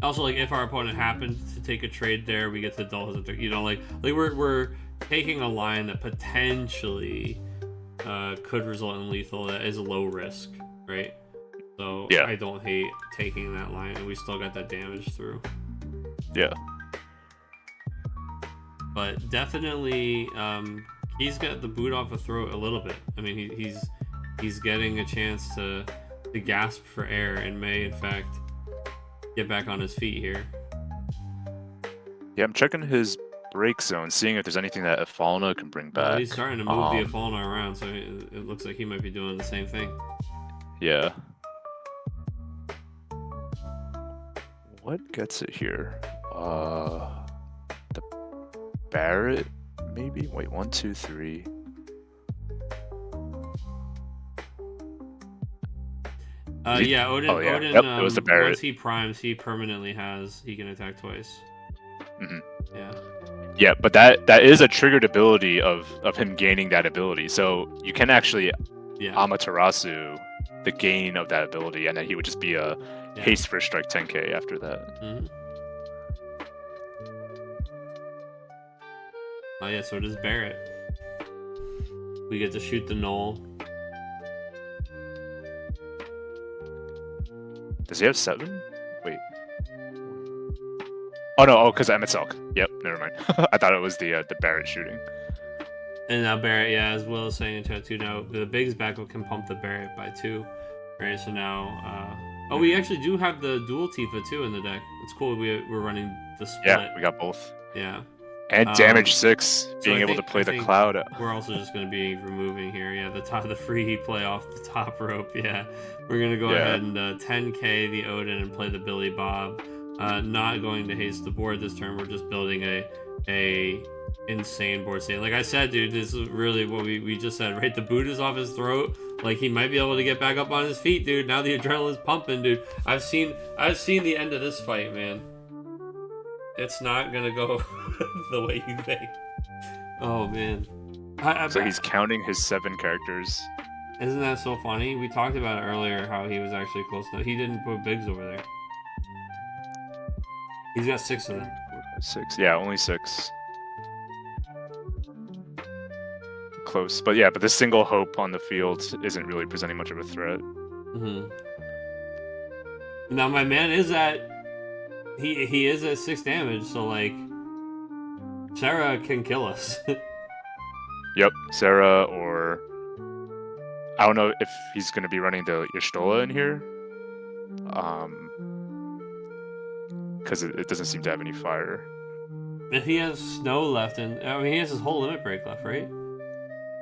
Also, like, if our opponent happens to take a trade there, we get to dull his, you know, like we're taking a line that potentially could result in lethal that is low risk, right? So yeah. I don't hate taking that line, and we still got that damage through. Yeah. But definitely, he's got the boot off a throat a little bit. I mean, he's getting a chance to gasp for air and may, in fact, get back on his feet here. Yeah, I'm checking his break zone, seeing if there's anything that Afalna can bring back. Well, he's starting to move the Afalna around, so it looks like he might be doing the same thing. Yeah. What gets it here? The Barret, maybe? Wait, 1, 2, 3. Yeah, Odin. Oh, yeah. Odin. Yep, it was the Barrett. Once he primes, he permanently he can attack twice. Mhm. Yeah. Yeah, but that is a triggered ability of him gaining that ability. So you can actually Amaterasu the gain of that ability, and then he would just be a haste for strike 10k after that. Mm-hmm. Oh yeah, so does Barrett. We get to shoot the Knoll. Does he have 7? Wait. Oh no, because Emetzelk. Yep, never mind. I thought it was the Barrett shooting. And now Barrett, as Will is saying in chat too, now the Biggs backup can pump the Barrett by 2. Right, so now... Oh, we actually do have the dual Tifa too in the deck. It's cool we're running the split. Yeah, we got both. Yeah. And damage 6, being able to play the Cloud. We're also just going to be removing here, the free play off the top rope, We're going to go ahead and 10k the Odin and play the Billy Bob. Not going to haste the board this turn, we're just building a insane board state. Like I said, dude, this is really what we just said, right? The boot is off his throat. Like, he might be able to get back up on his feet, dude. Now the adrenaline's pumping, dude. I've seen the end of this fight, man. It's not gonna go the way you think. Oh man. So he's counting his 7 characters. Isn't that so funny? We talked about it earlier, how he was actually close enough. He didn't put Biggs over there. He's got 6 of them. 6, yeah, only 6. Close, but this single hope on the field isn't really presenting much of a threat. Mm-hmm. Now my man is at he is at 6 damage, so like Sarah can kill us. Yep, Sarah, or I don't know if he's going to be running the Y'shtola in here, because it doesn't seem to have any fire. If he has snow left, and I mean he has his whole limit break left, right?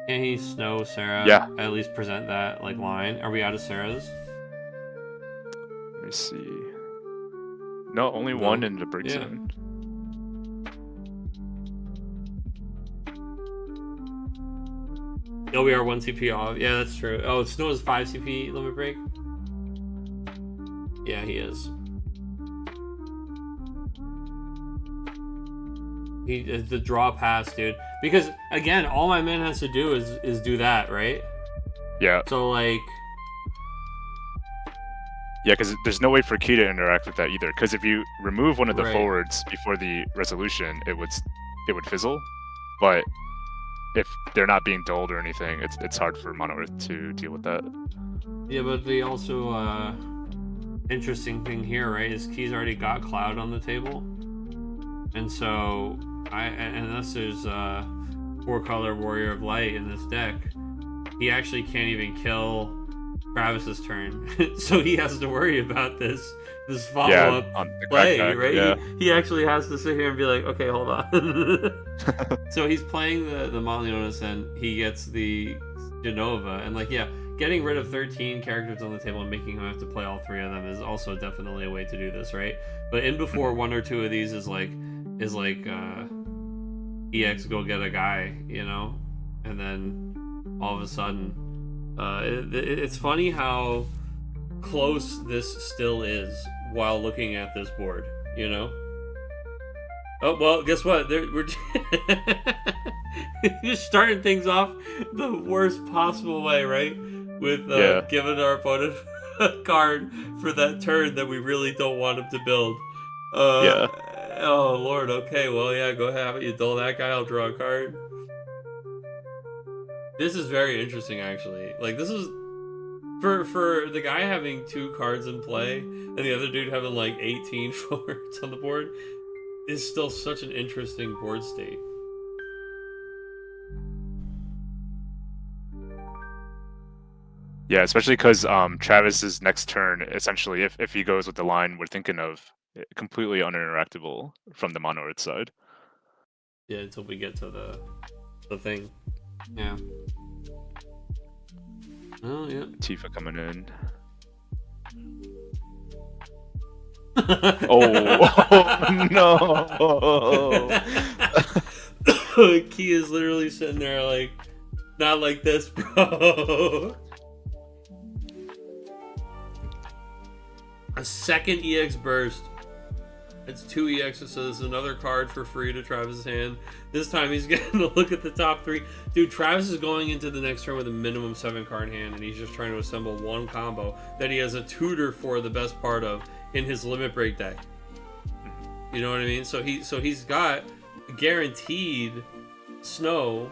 Can he snow Sarah? Yeah. At least present that like line. Are we out of Sarah's? Let me see. No, only one in the break zone. Oh, we are 1 CP off. Yeah, that's true. Oh, Snow is 5 CP limit break? Yeah, he is. He is the draw pass, dude. Because, again, all my man has to do is do that, right? Yeah. So, like... Yeah, because there's no way for Key to interact with that either. Because if you remove one of the Right. forwards before the resolution, it would fizzle. But if they're not being dulled or anything, it's hard for Mono Earth to deal with that. Yeah, but the also interesting thing here, right, is Key's already got Cloud on the table. And so, unless there's a 4-color Warrior of Light in this deck, he actually can't even kill Travis's turn. So he has to worry about this follow-up play, right? Yeah. He actually has to sit here and be like, okay, hold on. So he's playing the Monleonis and he gets the Genova. And like, yeah, getting rid of 13 characters on the table and making him have to play all 3 of them is also definitely a way to do this, right? But in before 1 or 2 of these is like EX go get a guy, you know? And then all of a sudden, it's funny how close this still is while looking at this board, you know? Oh, well, guess what? We're just starting things off the worst possible way, right? With giving our opponent a card for that turn that we really don't want him to build. Oh, Lord, okay, well, yeah, go ahead. How about you dull that guy? I'll draw a card. This is very interesting, actually. Like, this is... For the guy having 2 cards in play, and the other dude having, like, 18 forwards on the board, is still such an interesting board state. Yeah, especially because Travis's next turn, essentially, if he goes with the line we're thinking of, completely uninteractable from the Mono Earth side. Yeah, until we get to the thing. Yeah. Oh, yeah. Tifa coming in. Oh no! Key is literally sitting there like, not like this, bro. A second EX burst. It's 2 EXs, so there's another card for free to Travis's hand. This time he's getting to look at the top 3. Dude, Travis is going into the next turn with a minimum 7 card hand, and he's just trying to assemble one combo that he has a tutor for the best part of in his limit break deck. You know what I mean? So he's got guaranteed Snow.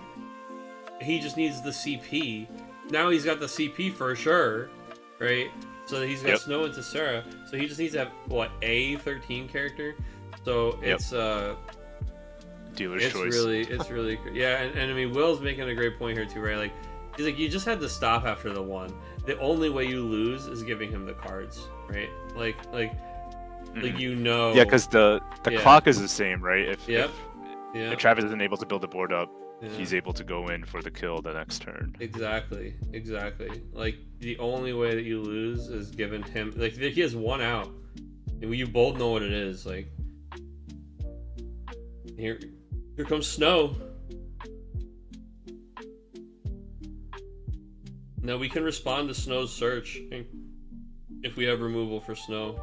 He just needs the CP. Now he's got the CP for sure, right? So he's got Snow into Sarah. So he just needs to have what, a 13 character. So it's dealer's choice. It's really yeah. And I mean, Will's making a great point here too, right? Like he's like, you just had to stop after the 1. The only way you lose is giving him the cards, right? Like you know. Yeah, because the clock is the same, right? If Travis isn't able to build the board up, he's able to go in for the kill the next turn. Exactly. Like the only way that you lose is giving him, like, he has 1 out, and you both know what it is. Like here comes Snow. Now we can respond to Snow's search if we have removal for Snow.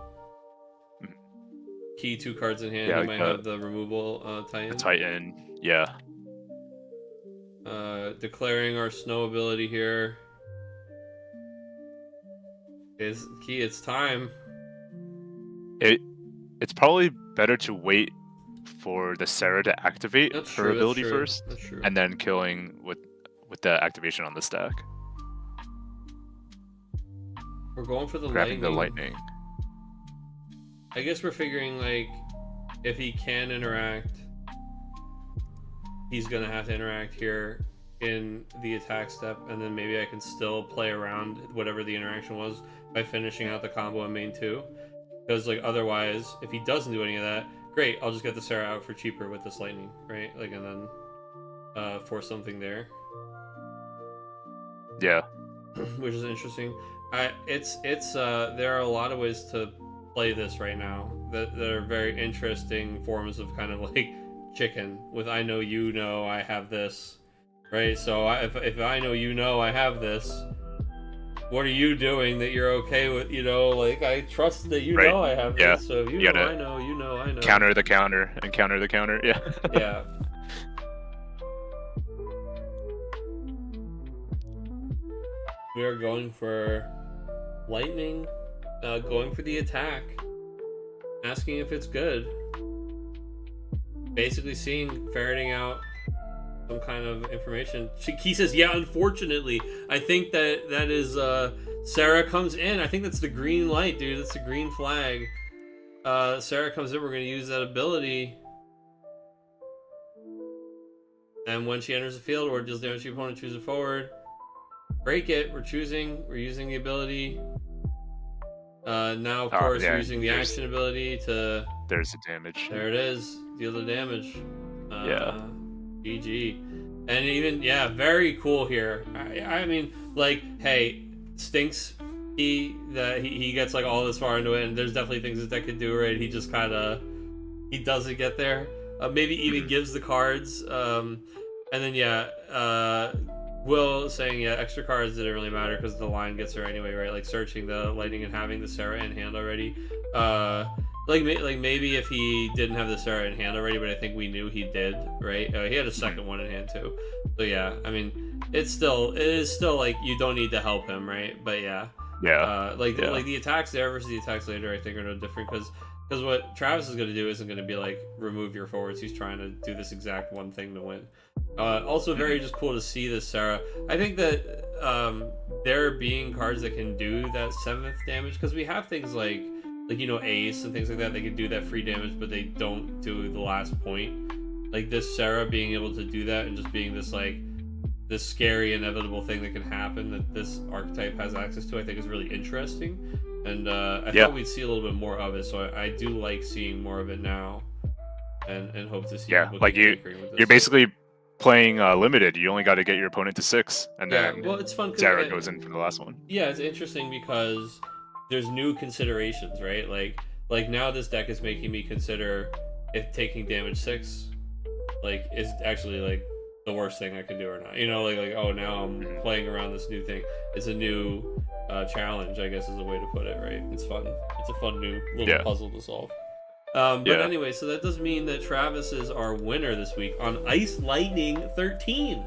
Key 2 cards in hand. You might have the removal Titan. Titan, yeah. Declaring our Snow ability here. Is Key, it's time. It's probably better to wait for the Sarah to activate her ability first, and then killing with the activation on the stack. We're going for the grabbing lightning. the lightning. I guess we're figuring, like, if he can interact, he's gonna have to interact here in the attack step, and then maybe I can still play around whatever the interaction was by finishing out the combo in main 2. Because, like, otherwise, if he doesn't do any of that, great, I'll just get the Sarah out for cheaper with this lightning, right? Like, and then force something there. Yeah. Which is interesting. There are a lot of ways to play this right now that are very interesting forms of kind of like chicken with I know you know I have this, right? So if I know you know I have this, what are you doing that you're okay with? You know, like, I trust that you know I have this, so if you know I know, you know I know. Counter the counter and counter the counter, yeah. Yeah. We are going for lightning, going for the attack, asking if it's good. Basically ferreting out some kind of information. He says, yeah, unfortunately. I think that is, Sarah comes in. I think that's the green light, dude. That's the green flag. Sarah comes in. We're going to use that ability. And when she enters the field or deals damage to your opponent, choose it forward. Break it. We're using the ability. Now, of course, we're using the action ability to... There's the damage. There it is. Deal the damage. Yeah. GG. And even, yeah, very cool here. I mean, like, hey, stinks he gets, like, all this far into it, and there's definitely things that could do, right? He just kind of... He doesn't get there. Maybe even gives the cards. And then, yeah, Will saying, yeah, extra cards didn't really matter because the line gets her anyway, right? Like, searching the lightning and having the Sarah in hand already. Like maybe if he didn't have the Sarah in hand already, but I think we knew he did, right? He had a second one in hand too. So yeah, I mean, it is still like you don't need to help him, right? But yeah, like the attacks there versus the attacks later, I think are no different because what Travis is going to do isn't going to be like remove your forwards. He's trying to do this exact one thing to win. Also very just cool to see this Sarah. I think that there being cards that can do that 7th damage, because we have things like you know, Ace and things like that, they can do that free damage, but they don't do the last point. Like this Sarah being able to do that and just being this like this scary inevitable thing that can happen that this archetype has access to, I think is really interesting. And I thought we'd see a little bit more of it, so I do like seeing more of it now, and hope to see. Yeah, like you're basically playing limited. You only got to get your opponent to 6, and then well, it's fun. Sarah goes in for the last one. Yeah, it's interesting because there's new considerations, right? Like now this deck is making me consider if taking damage 6, like is actually like the worst thing I could do or not. You know, like oh now I'm playing around this new thing. It's a new challenge, I guess is a way to put it, right? It's fun. It's a fun new little puzzle to solve. But anyway, so that does mean that Travis is our winner this week on Ice Lightning 13,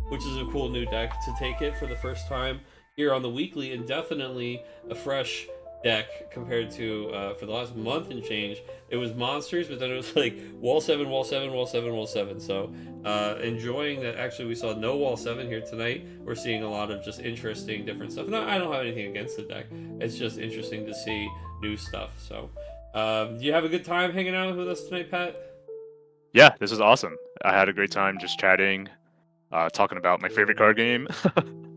which is a cool new deck to take it for the first time here on the weekly, and definitely a fresh deck compared to for the last month and change. It was monsters, but then it was like wall 7, wall 7, wall 7, wall 7. So enjoying that. Actually, we saw no wall 7 here tonight. We're seeing a lot of just interesting different stuff. No, I don't have anything against the deck. It's just interesting to see new stuff. So do you have a good time hanging out with us tonight, Pat? Yeah, this was awesome. I had a great time just chatting, talking about my favorite card game.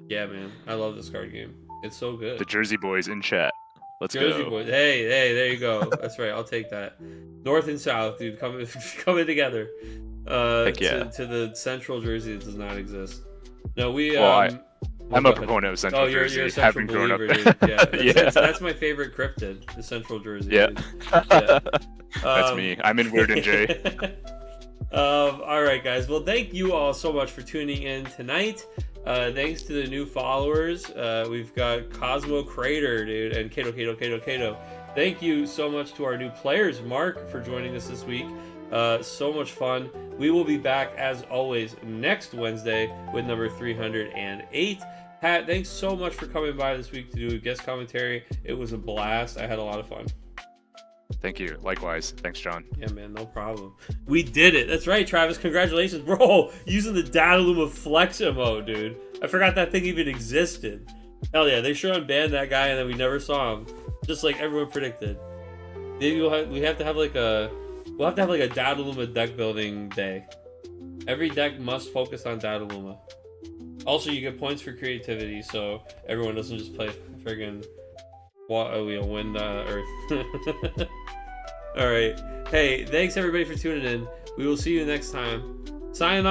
Yeah, man, I love this card game. It's so good. The Jersey Boys in chat. Let's Jersey go. Boys. Hey, there you go. That's right. I'll take that. North and South, dude, coming together. Heck yeah. To the Central Jersey that does not exist. No, we. Well, I'm a proponent of Central Jersey. You're a Central believer, dude. Yeah, that's my favorite cryptid, the Central Jersey. Yeah. Yeah. That's me. I'm in Weird and Jay. All right, guys. Well, thank you all so much for tuning in tonight. Thanks to the new followers. We've got Cosmo Crater, dude, and Kato. Thank you so much to our new players, Mark, for joining us this week. So much fun. We will be back, as always, next Wednesday with number 308. Pat, thanks so much for coming by this week to do a guest commentary. It was a blast. I had a lot of fun. Thank you. Likewise. Thanks, John. Yeah, man, no problem. We did it. That's right, Travis. Congratulations, bro. Using the Dataluma Flex MO, dude. I forgot that thing even existed. Hell yeah, they sure unbanned that guy and then we never saw him. Just like everyone predicted. Maybe we'll have to have like a Dataluma deck building day. Every deck must focus on Dataluma. Also, you get points for creativity, so everyone doesn't just play friggin' Wind Earth. All right. Hey, thanks everybody for tuning in. We will see you next time. Sign off.